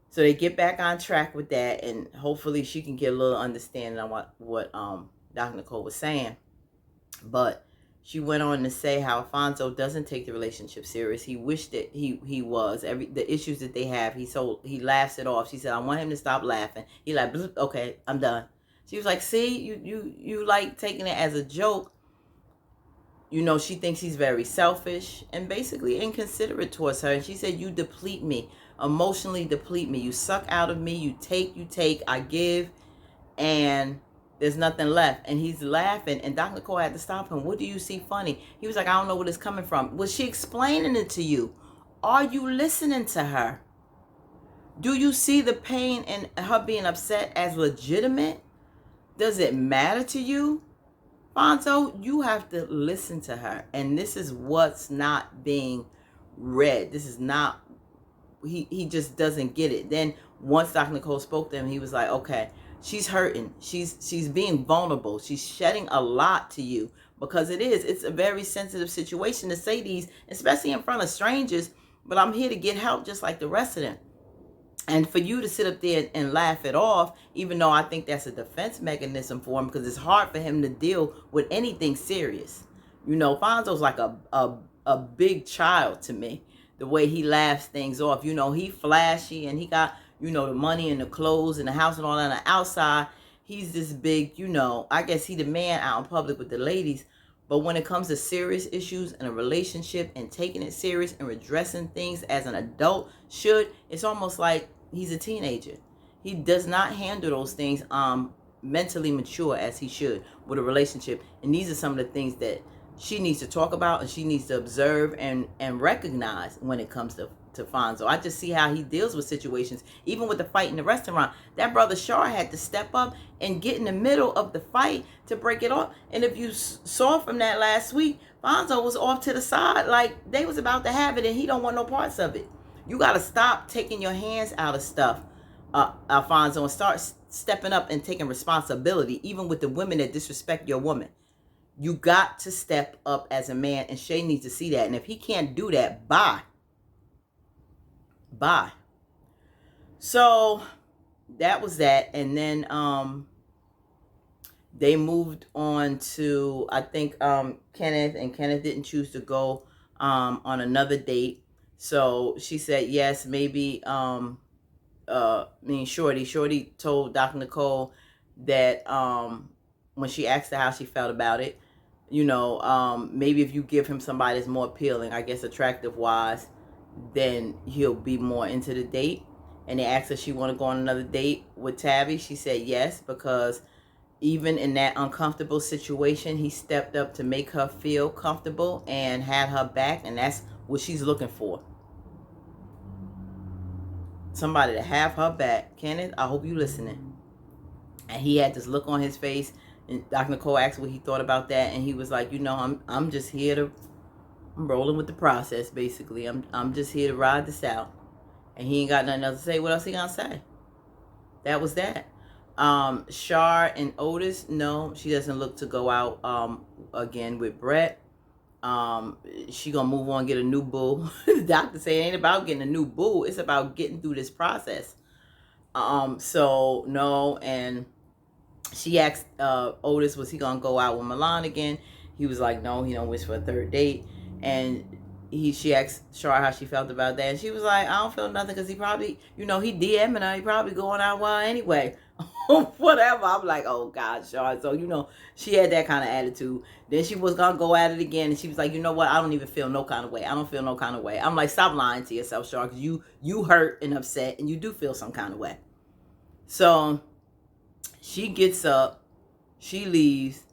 So they get back on track with that, and hopefully she can get a little understanding on what Dr. Nicole was saying. But she went on to say how Alfonso doesn't take the relationship serious. He wished that he was. The issues that they have, he laughs it off. She said, I want him to stop laughing. He like, okay, I'm done. She was like, see, you like taking it as a joke. She thinks he's very selfish and basically inconsiderate towards her. And she said, you deplete me, emotionally deplete me. You suck out of me. You take, I give, and there's nothing left. And he's laughing, and Dr. Nicole had to stop him. What do you see funny? He was like, I don't know where it's coming from. Was she explaining it to you? Are you listening to her? Do you see the pain in her being upset as legitimate? Does it matter to you? Fonzo, you have to listen to her. And this is what's not being read. This is not, he just doesn't get it. Then once Dr. Nicole spoke to him, he was like, okay, she's hurting. She's being vulnerable. She's shedding a lot to you, because it's a very sensitive situation to say these, especially in front of strangers. But I'm here to get help just like the rest of them. And for you to sit up there and laugh it off, even though I think that's a defense mechanism for him, because it's hard for him to deal with anything serious. Fonzo's like a big child to me, the way he laughs things off. He flashy, and he got, the money and the clothes and the house and all that. On the outside, he's this big, I guess he the man out in public with the ladies. But when it comes to serious issues in a relationship and taking it serious and redressing things as an adult should, it's almost like he's a teenager. He does not handle those things mentally mature as he should with a relationship. And these are some of the things that she needs to talk about, and she needs to observe and recognize when it comes to Fonzo. I just see how he deals with situations, even with the fight in the restaurant. That brother Shar had to step up and get in the middle of the fight to break it off. And if you saw from that last week, Fonzo was off to the side like they was about to have it, and he don't want no parts of it. You got to stop taking your hands out of stuff, Alfonso, and start stepping up and taking responsibility, even with the women that disrespect your woman. You got to step up as a man, and Shay needs to see that. And if he can't do that, bye. So that was that. And then they moved on to, I think, Kenneth, and Kenneth didn't choose to go on another date. So she said yes, maybe Shorty told Dr. Nicole that when she asked her how she felt about it, maybe if you give him somebody that's more appealing, I guess attractive wise, then he'll be more into the date. And they asked her if she want to go on another date with Tabby. She said yes, because even in that uncomfortable situation, he stepped up to make her feel comfortable and had her back, and that's what she's looking for. Somebody to have her back. Kenneth, I hope you listening. And he had this look on his face, and Dr. Nicole asked what he thought about that, and he was like, I'm just here to, I'm rolling with the process, basically. I'm just here to ride this out. And he ain't got nothing else to say. What else he gonna say? That was that. Shar and Otis, no, she doesn't look to go out again with Brett. She gonna move on, get a new boo. The doctor say it ain't about getting a new boo, it's about getting through this process. So no. And she asked Otis, was he gonna go out with Milan again? He was like, no, he don't wish for a third date. And she asked Shar how she felt about that, and she was like, I don't feel nothing, because he probably, he DMing her, he probably going out with her anyway. Whatever. I'm like, oh God, Shar. So she had that kind of attitude. Then she was gonna go at it again, and she was like, you know what, I don't even feel no kind of way. I don't feel no kind of way. I'm like, stop lying to yourself, Shar, because you hurt and upset, and you do feel some kind of way. So she gets up, she leaves.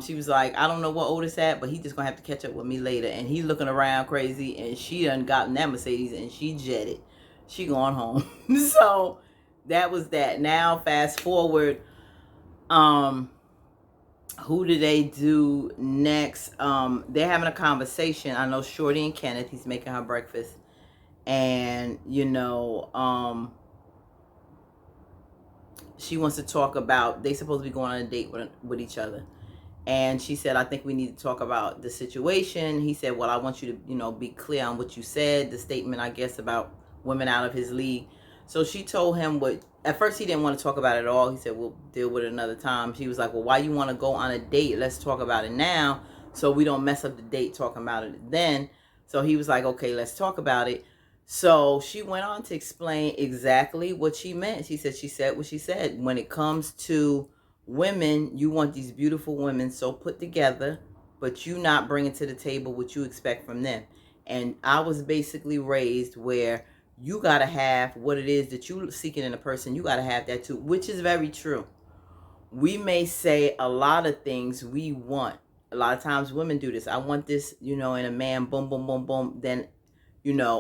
She was like, I don't know what Otis at, but he just gonna have to catch up with me later. And he looking around crazy, and she done gotten that Mercedes, and she jetted. She going home. So that was that. Now fast forward, who do they do next? They're having a conversation. I know Shorty and Kenneth, he's making her breakfast, and she wants to talk about, they supposed to be going on a date with each other. And she said, I think we need to talk about the situation. He said, well, I want you to, be clear on what you said, the statement, I guess, about women out of his league. So she told him at first he didn't want to talk about it at all. He said, we'll deal with it another time. She was like, well, why you want to go on a date? Let's talk about it now, so we don't mess up the date talking about it then. So he was like, okay, let's talk about it. So she went on to explain exactly what she meant. She said what she said. When it comes to women, you want these beautiful women so put together, but you not bringing to the table what you expect from them. And I was basically raised where you got to have what it is that you seeking in a person. You got to have that too, which is very true. We may say a lot of things we want. A lot of times women do this. I want this, in a man, boom, boom, boom, boom. Then,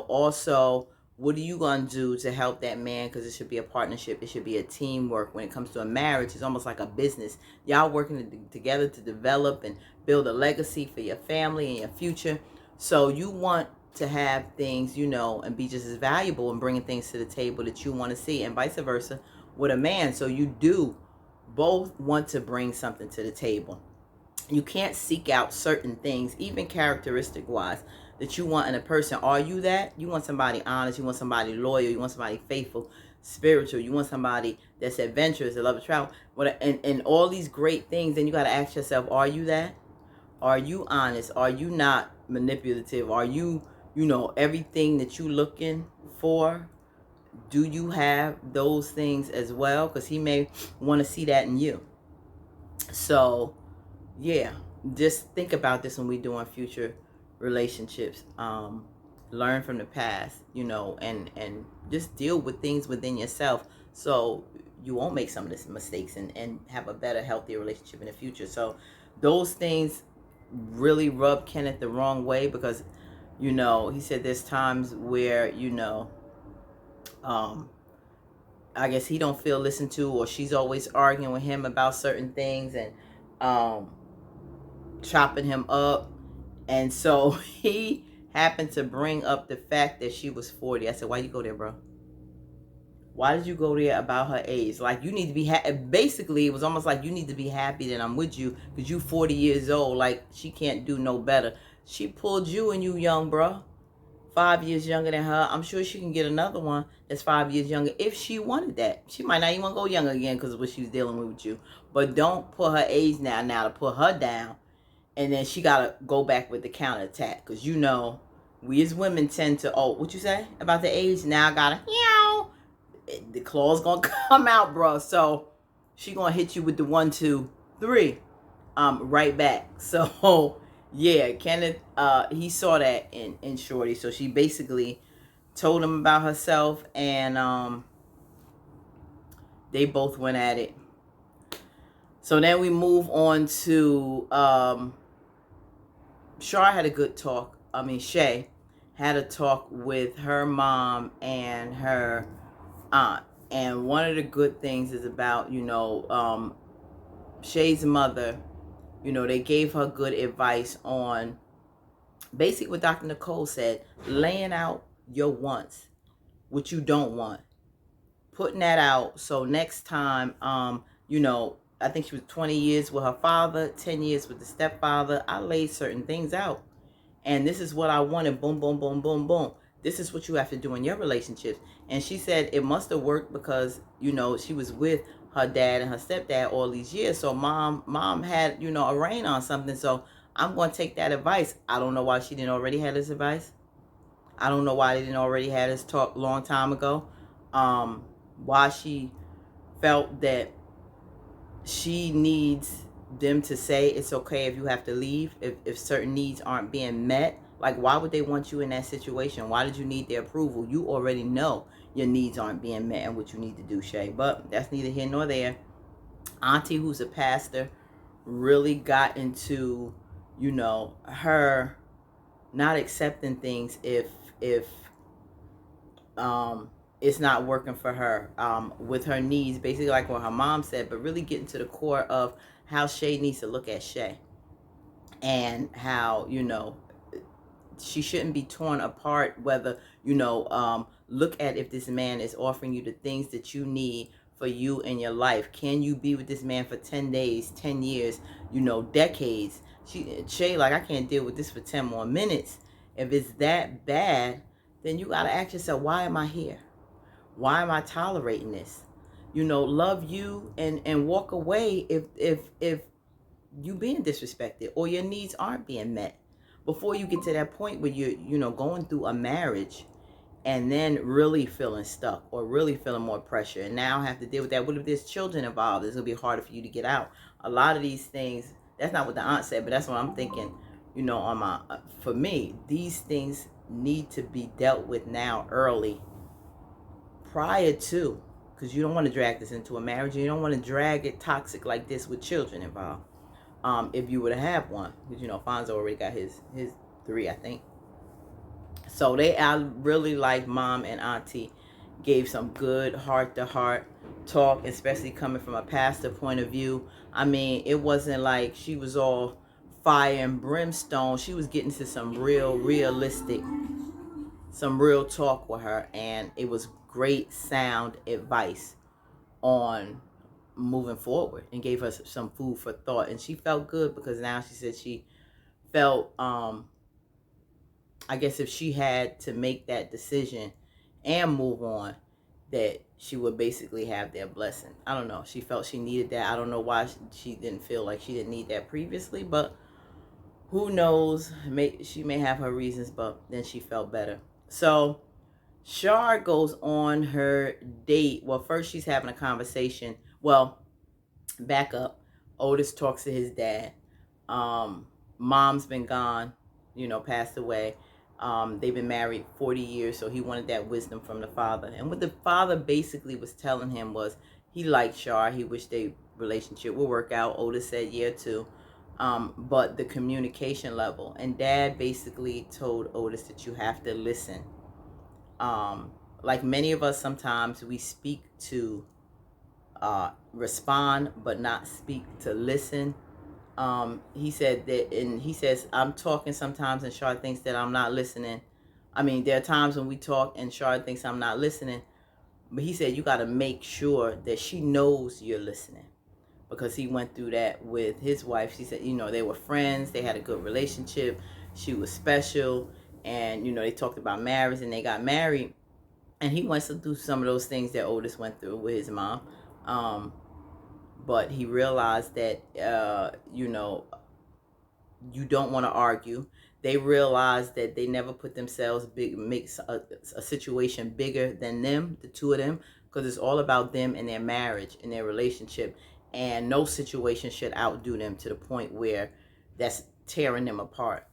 also, what are you going to do to help that man? Because it should be a partnership. It should be a teamwork. When it comes to a marriage, it's almost like a business. Y'all working together to develop and build a legacy for your family and your future. So you want to have things, and be just as valuable and bringing things to the table that you want to see, and vice versa with a man. So you do both want to bring something to the table. You can't seek out certain things, even characteristic wise, that you want in a person. Are you that? You want somebody honest, you want somebody loyal, you want somebody faithful, spiritual, you want somebody that's adventurous, that love to travel, and all these great things. Then you got to ask yourself, are you that? Are you honest? Are you not manipulative? Are you, everything that you looking for? Do you have those things as well? Because he may want to see that in you. So yeah, just think about this when we're doing future relationships. Learn from the past, and just deal with things within yourself, so you won't make some of these mistakes and have a better, healthier relationship in the future. So those things really rub Kenneth the wrong way, because he said there's times where I guess he don't feel listened to, or she's always arguing with him about certain things and chopping him up. And so he happened to bring up the fact that she was 40. I said, why you go there, bro? Why did you go there about her age? Like, you need to be basically, it was almost like you need to be happy that I'm with you because you 40 years old. Like, she can't do no better. She pulled you and you young, bro. 5 years younger than her. I'm sure she can get another one that's 5 years younger if she wanted that. She might not even go younger again because of what she was dealing with you. But don't put her age now to put her down. And then she got to go back with the counterattack. Because, you know, we as women tend to, oh, what you say about the age? Now I got to, the claw's going to come out, bro. So she going to hit you with the 1, 2, 3 right back. So yeah, Kenneth, he saw that in Shorty. So she basically told him about herself, and they both went at it. So then we move on to Shar had a good talk. Shay had a talk with her mom and her aunt. And one of the good things is about, Shay's mother, they gave her good advice on basically what Dr. Nicole said, laying out your wants, what you don't want, putting that out. So next time, I think she was 20 years with her father, 10 years with the stepfather. I laid certain things out. And this is what I wanted. Boom, boom, boom, boom, boom. This is what you have to do in your relationships. And she said it must have worked because, she was with her dad and her stepdad all these years. So mom had, a reign on something. So I'm going to take that advice. I don't know why she didn't already have this advice. I don't know why they didn't already have this talk long time ago. Why she felt that she needs them to say it's okay if you have to leave, if certain needs aren't being met. Like, why would they want you in that situation? Why did you need their approval? You already know your needs aren't being met and what you need to do, Shay. But that's neither here nor there. Auntie, who's a pastor, really got into, her not accepting things if it's not working for her with her needs, basically like what her mom said, but really getting to the core of how Shay needs to look at Shay and how, she shouldn't be torn apart, whether, look at if this man is offering you the things that you need for you in your life. Can you be with this man for 10 days, 10 years, decades? Shay, like, I can't deal with this for 10 more minutes. If it's that bad, then you got to ask yourself, why am I here? Why am I tolerating this? Love you and walk away if you being disrespected or your needs aren't being met. Before you get to that point where you're going through a marriage and then really feeling stuck or really feeling more pressure and now have to deal with that. What if there's children involved? It's going to be harder for you to get out. A lot of these things, that's not what the aunt said, but that's what I'm thinking, for me, these things need to be dealt with now early, prior to, because you don't want to drag this into a marriage. You don't want to drag it toxic like this with children involved. If you were to have one, because Fonzo already got his 3, I think. So I really like mom and auntie gave some good heart-to-heart talk, especially coming from a pastor point of view. It wasn't like she was all fire and brimstone. She was getting to some realistic, some real talk with her, and it was great sound advice on moving forward and gave her some food for thought. And she felt good because now she said she felt, I guess if she had to make that decision and move on, that she would basically have their blessing. I don't know. She felt she needed that. I don't know why she didn't feel like she didn't need that previously, but who knows? She may have her reasons, but then she felt better. So Shar goes on her date. Well, first she's having a conversation. Well, back up. Otis talks to his dad. Mom's been gone, passed away. They've been married 40 years, so he wanted that wisdom from the father. And what the father basically was telling him was he liked Shar. He wished their relationship would work out. Otis said yeah too. But the communication level. And dad basically told Otis that you have to listen. Like many of us, sometimes we speak to respond, but not speak to listen. He said that, and he says, I'm talking sometimes and Shar thinks that I'm not listening. There are times when we talk and Shar thinks I'm not listening, But he said you got to make sure that she knows you're listening, because he went through that with his wife. She said, they were friends, they had a good relationship, she was special, and they talked about marriage and they got married, and he went through some of those things that Otis went through with his mom. But he realized that you don't want to argue. They realized that they never put themselves makes a situation bigger than them, the two of them, because it's all about them and their marriage and their relationship, and no situation should outdo them to the point where that's tearing them apart.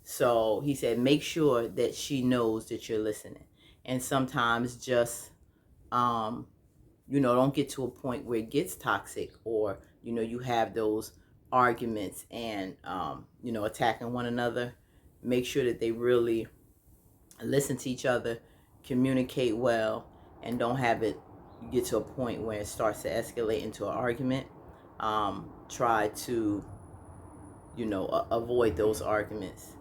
So he said, make sure that she knows that you're listening, and sometimes just don't get to a point where it gets toxic, or you have those arguments and attacking one another. Make sure that they really listen to each other, communicate well, and don't have it get to a point where it starts to escalate into an argument. Try to avoid those arguments,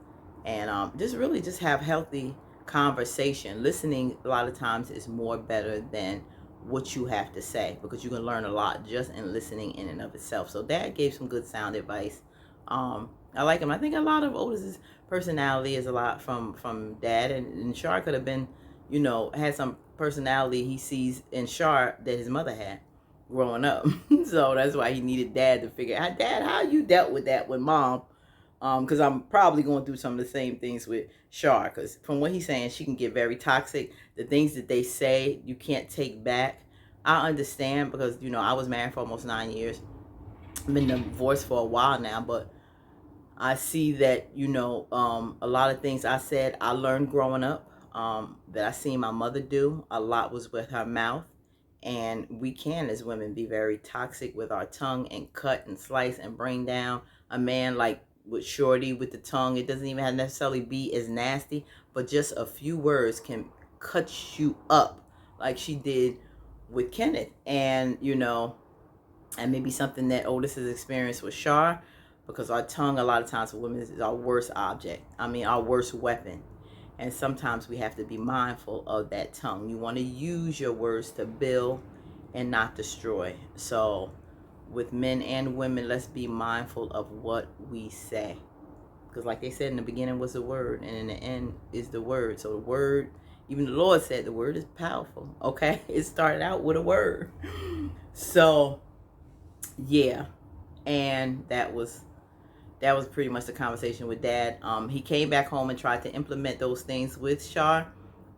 and just have healthy conversation. Listening a lot of times is more better than what you have to say, because you can learn a lot just in listening in and of itself. So Dad gave some good sound advice. I like him. I think a lot of Otis's personality is a lot from Dad, and Shar could have been, had some personality he sees in Shar that his mother had growing up. So that's why he needed Dad to figure out, Dad, how you dealt with that with Mom. Because I'm probably going through some of the same things with Shar, because from what he's saying, she can get very toxic. The things that they say, you can't take back. I understand, because, I was married for almost 9 years. I've been divorced for a while now, but I see that, a lot of things I said, I learned growing up, that I seen my mother do. A lot was with her mouth. And we can, as women, be very toxic with our tongue, and cut and slice and bring down a man, like with Shorty with the tongue. It doesn't even have to necessarily be as nasty, but just a few words can cut you up, like she did with Kenneth. And and maybe something that Otis has experienced with Shar, because our tongue a lot of times for women is our worst object. Our worst weapon. And sometimes we have to be mindful of that tongue. You want to use your words to build and not destroy. So with men and women, let's be mindful of what we say. Because like they said, in the beginning was the word, and in the end is the word. So the word, even the Lord said the word is powerful. Okay? It started out with a word. So, yeah. And that was pretty much the conversation with Dad. He came back home and tried to implement those things with Shar.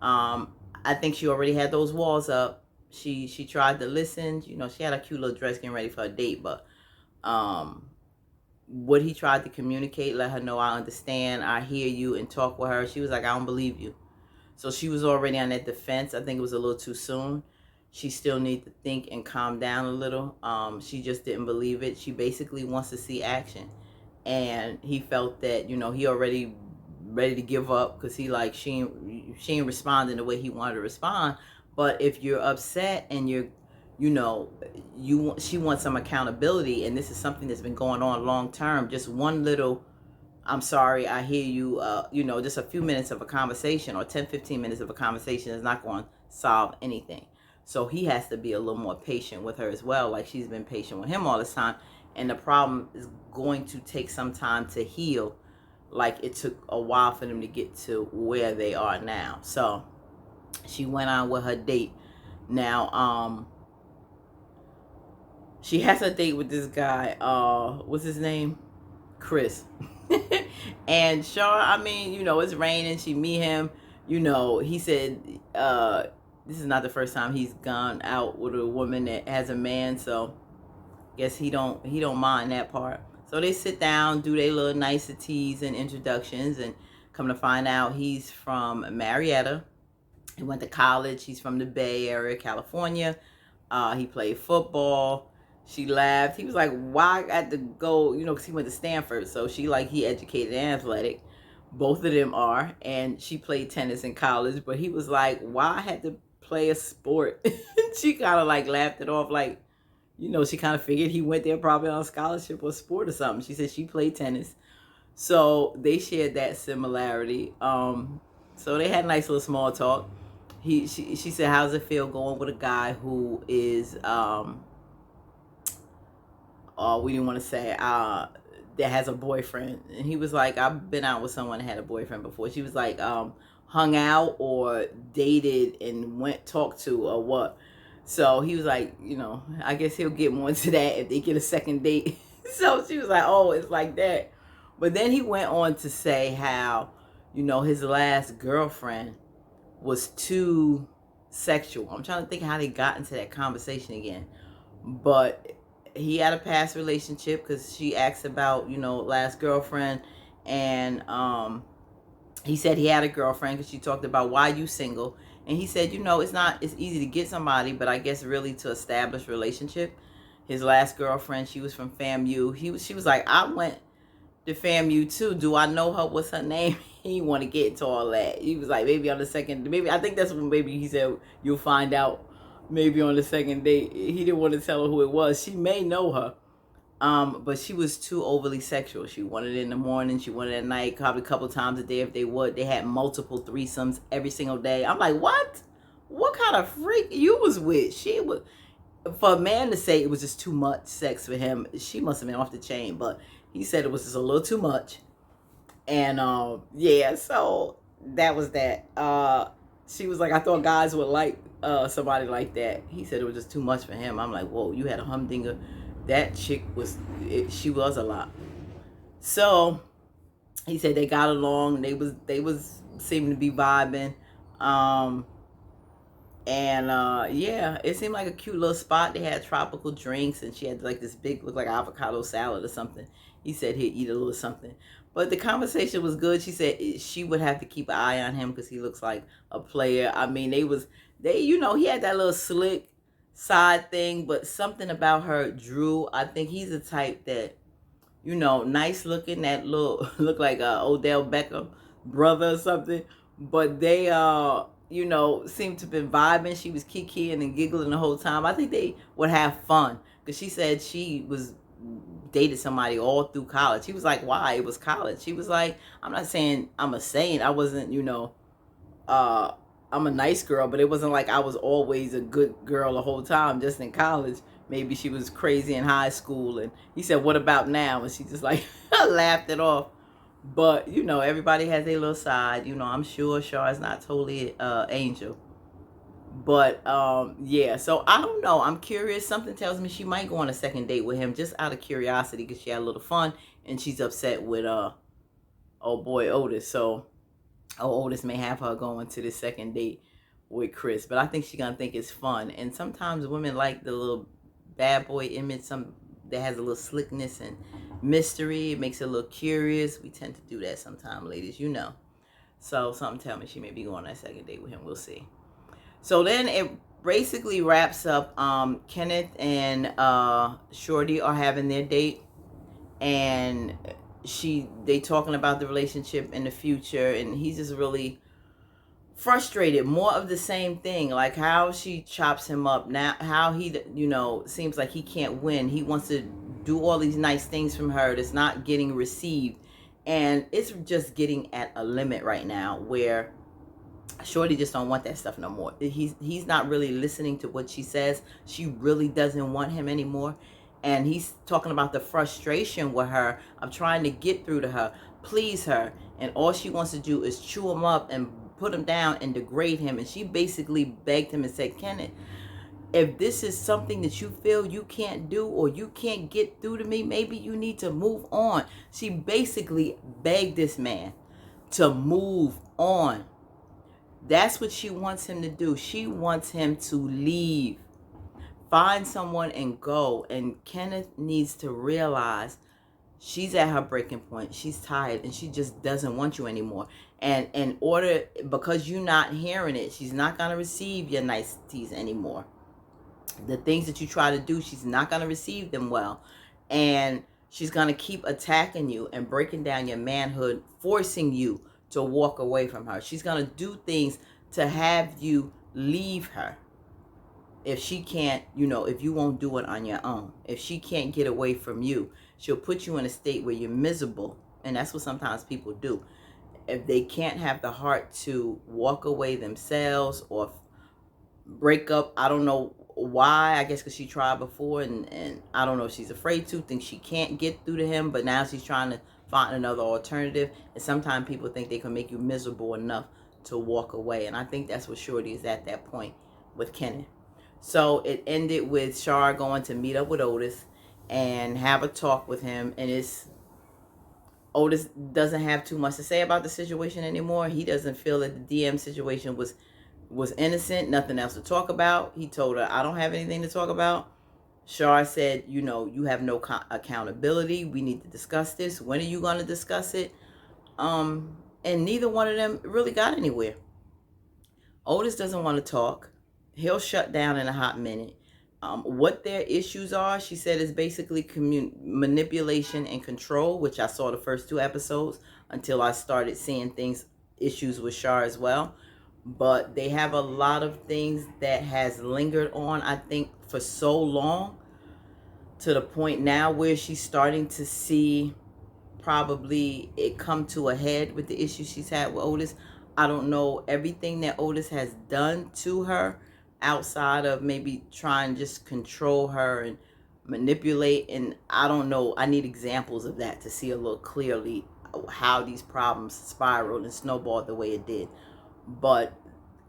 I think she already had those walls up. She tried to listen. She had a cute little dress getting ready for a date, but what he tried to communicate, let her know, I understand, I hear you, and talk with her. She was like, I don't believe you. So she was already on that defense. I think it was a little too soon. She still needs to think and calm down a little. She just didn't believe it. She basically wants to see action. And he felt that, he already ready to give up, because she ain't responding the way he wanted to respond. But if you're upset and she wants some accountability, and this is something that's been going on long term, just one little, I'm sorry, I hear you, just a few minutes of a conversation, or 10-15 minutes of a conversation, is not going to solve anything. So he has to be a little more patient with her as well, like she's been patient with him all this time. And the problem is going to take some time to heal, like it took a while for them to get to where they are now. So she went on with her date. Now, she has a date with this guy. What's his name? Chris. And Shar, it's raining. She meet him. He said this is not the first time he's gone out with a woman that has a man. So guess he don't mind that part. So they sit down, do their little niceties and introductions, and come to find out he's from Marietta. He went to college. He's from the Bay Area, California. He played football. She laughed. He was like, why I got to go, because he went to Stanford. So he educated and athletic. Both of them are. And she played tennis in college. But he was like, why I had to play a sport? She kind of laughed it off, she kind of figured he went there probably on a scholarship or sport or something. She said she played tennis. So they shared that similarity. So they had a nice little small talk. she said, how's it feel going with a guy who is we didn't want to say that has a boyfriend? And he was like, I've been out with someone that had a boyfriend before. She was like, hung out or dated and went talked to or what? So he was like, I guess he'll get more into that if they get a second date. So she was like, oh, it's like that. But then he went on to say how, his last girlfriend was too sexual. I'm trying to think how they got into that conversation again. But he had a past relationship because she asked about, last girlfriend. And he said he had a girlfriend because she talked about why you single. And he said, it's easy to get somebody, but I guess really to establish relationship. His last girlfriend, she was from FAMU. She was like, I went to FAMU too. Do I know her? What's her name? He didn't want to get into all that. He was like, maybe on the second, maybe, I think that's when maybe he said, you'll find out maybe on the second date. He didn't want to tell her who it was. She may know her. But she was too overly sexual. She wanted it in the morning. She wanted it at night, probably a couple times a day if they would. They had multiple threesomes every single day. I'm like, what? What kind of freak you was with? She was, for a man to say it was just too much sex for him, she must have been off the chain. But he said it was just a little too much. And yeah, so that was that. She was like, I thought guys would like somebody like that. He said it was just too much for him. I'm like, whoa, you had a humdinger. That chick she was a lot. So he said they got along. They was seeming to be vibing. Yeah, it seemed like a cute little spot. They had tropical drinks, and she had like this big, look like avocado salad or something. He said he'd eat a little something. But the conversation was good. She said she would have to keep an eye on him because he looks like a player. I mean, he had that little slick side thing, but something about her drew. I think he's the type that, nice looking, that look like Odell Beckham brother or something. But they seem to have been vibing. She was kikiing and giggling the whole time. I think they would have fun because she said she was dated somebody all through college. He was like, why? It was college. She was like, I'm not saying I'm a saint. I wasn't, I'm a nice girl, but it wasn't like I was always a good girl the whole time, just in college. Maybe she was crazy in high school. And he said, what about now? And she just like laughed it off. But, everybody has their little side. I'm sure Char's not totally angel. But, yeah, so I don't know. I'm curious. Something tells me she might go on a second date with him just out of curiosity because she had a little fun. And she's upset with, old boy Otis. So Otis may have her going to the second date with Chris. But I think she's going to think it's fun. And sometimes women like the little bad boy image, that has a little slickness and mystery. It makes it a little curious. We tend to do that sometimes, ladies, So something tell me she may be going on that second date with him. We'll see. So then it basically wraps up. Kenneth and Shorty are having their date. And they talking about the relationship in the future, and he's just really frustrated. More of the same thing, like how she chops him up now, how he seems like he can't win. He wants to do all these nice things from her that's not getting received, and it's just getting at a limit right now where Shorty just don't want that stuff no more. He's not really listening to what she says. She really doesn't want him anymore. And he's talking about the frustration with her of trying to get through to her, please her. And all she wants to do is chew him up and put him down and degrade him. And she basically begged him and said, Kenneth, if this is something that you feel you can't do or you can't get through to me, maybe you need to move on. She basically begged this man to move on. That's what she wants him to do. She wants him to leave. Find someone and go. And Kenneth needs to realize she's at her breaking point. She's tired and she just doesn't want you anymore. And because you're not hearing it, she's not going to receive your niceties anymore. The things that you try to do, she's not going to receive them well. And she's going to keep attacking you and breaking down your manhood, forcing you to walk away from her. She's going to do things to have you leave her. If she can't, if you won't do it on your own, if she can't get away from you, she'll put you in a state where you're miserable. And that's what sometimes people do. if they can't have the heart to walk away themselves or break up, I don't know why. I guess because she tried before, and I don't know if she's afraid to, think she can't get through to him, but now she's trying to find another alternative. And sometimes people think they can make you miserable enough to walk away, and I think that's what Shorty is at that point with Kenneth. So it ended with Shar going to meet up with Otis and have a talk with him, and Otis doesn't have too much to say about the situation anymore. He doesn't feel that the DM situation was innocent, nothing else to talk about. He told her, I don't have anything to talk about. Shar said, you have no accountability. We need to discuss this. When are you going to discuss it? And neither one of them really got anywhere. Otis doesn't want to talk. He'll shut down in a hot minute. What their issues are, she said, is basically manipulation and control, which I saw the first 2 episodes until I started seeing issues with Shar as well. But they have a lot of things that has lingered on, I think, for so long, to the point now where she's starting to see probably it come to a head with the issues she's had with Otis. I don't know everything that Otis has done to her outside of maybe trying to just control her and manipulate, and I don't know. I need examples of that to see a little clearly how these problems spiraled and snowballed the way it did. But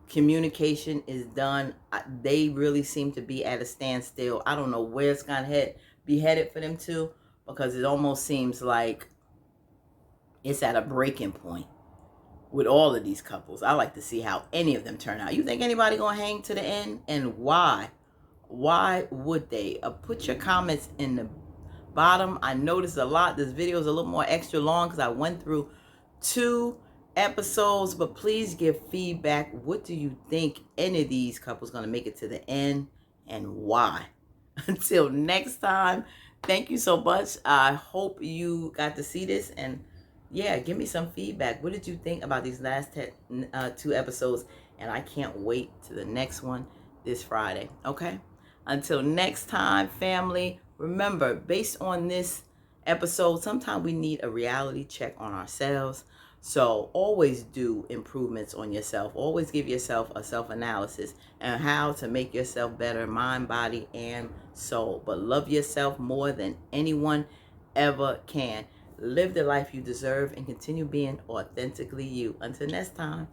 communication is done. They really seem to be at a standstill. I don't know where it's gonna be headed for them too, because it almost seems like it's at a breaking point with all of these couples. I like to see how any of them turn out. You think anybody gonna hang to the end, and why? Why would they? Put your comments in the bottom. I noticed a lot. This video is a little more extra long because I went through 2 episodes, but please give feedback. What do you think? Any of these couples gonna make it to the end, and why? Until next time, thank you so much. I hope you got to see this, and yeah, give me some feedback. What did you think about these last 2 episodes? And I can't wait to the next one this Friday. Okay, until next time, family, remember, based on this episode, sometimes we need a reality check on ourselves. So always do improvements on yourself. Always give yourself a self-analysis and how to make yourself better, mind, body, and soul. But love yourself more than anyone ever can. Live the life you deserve and continue being authentically you. Until next time.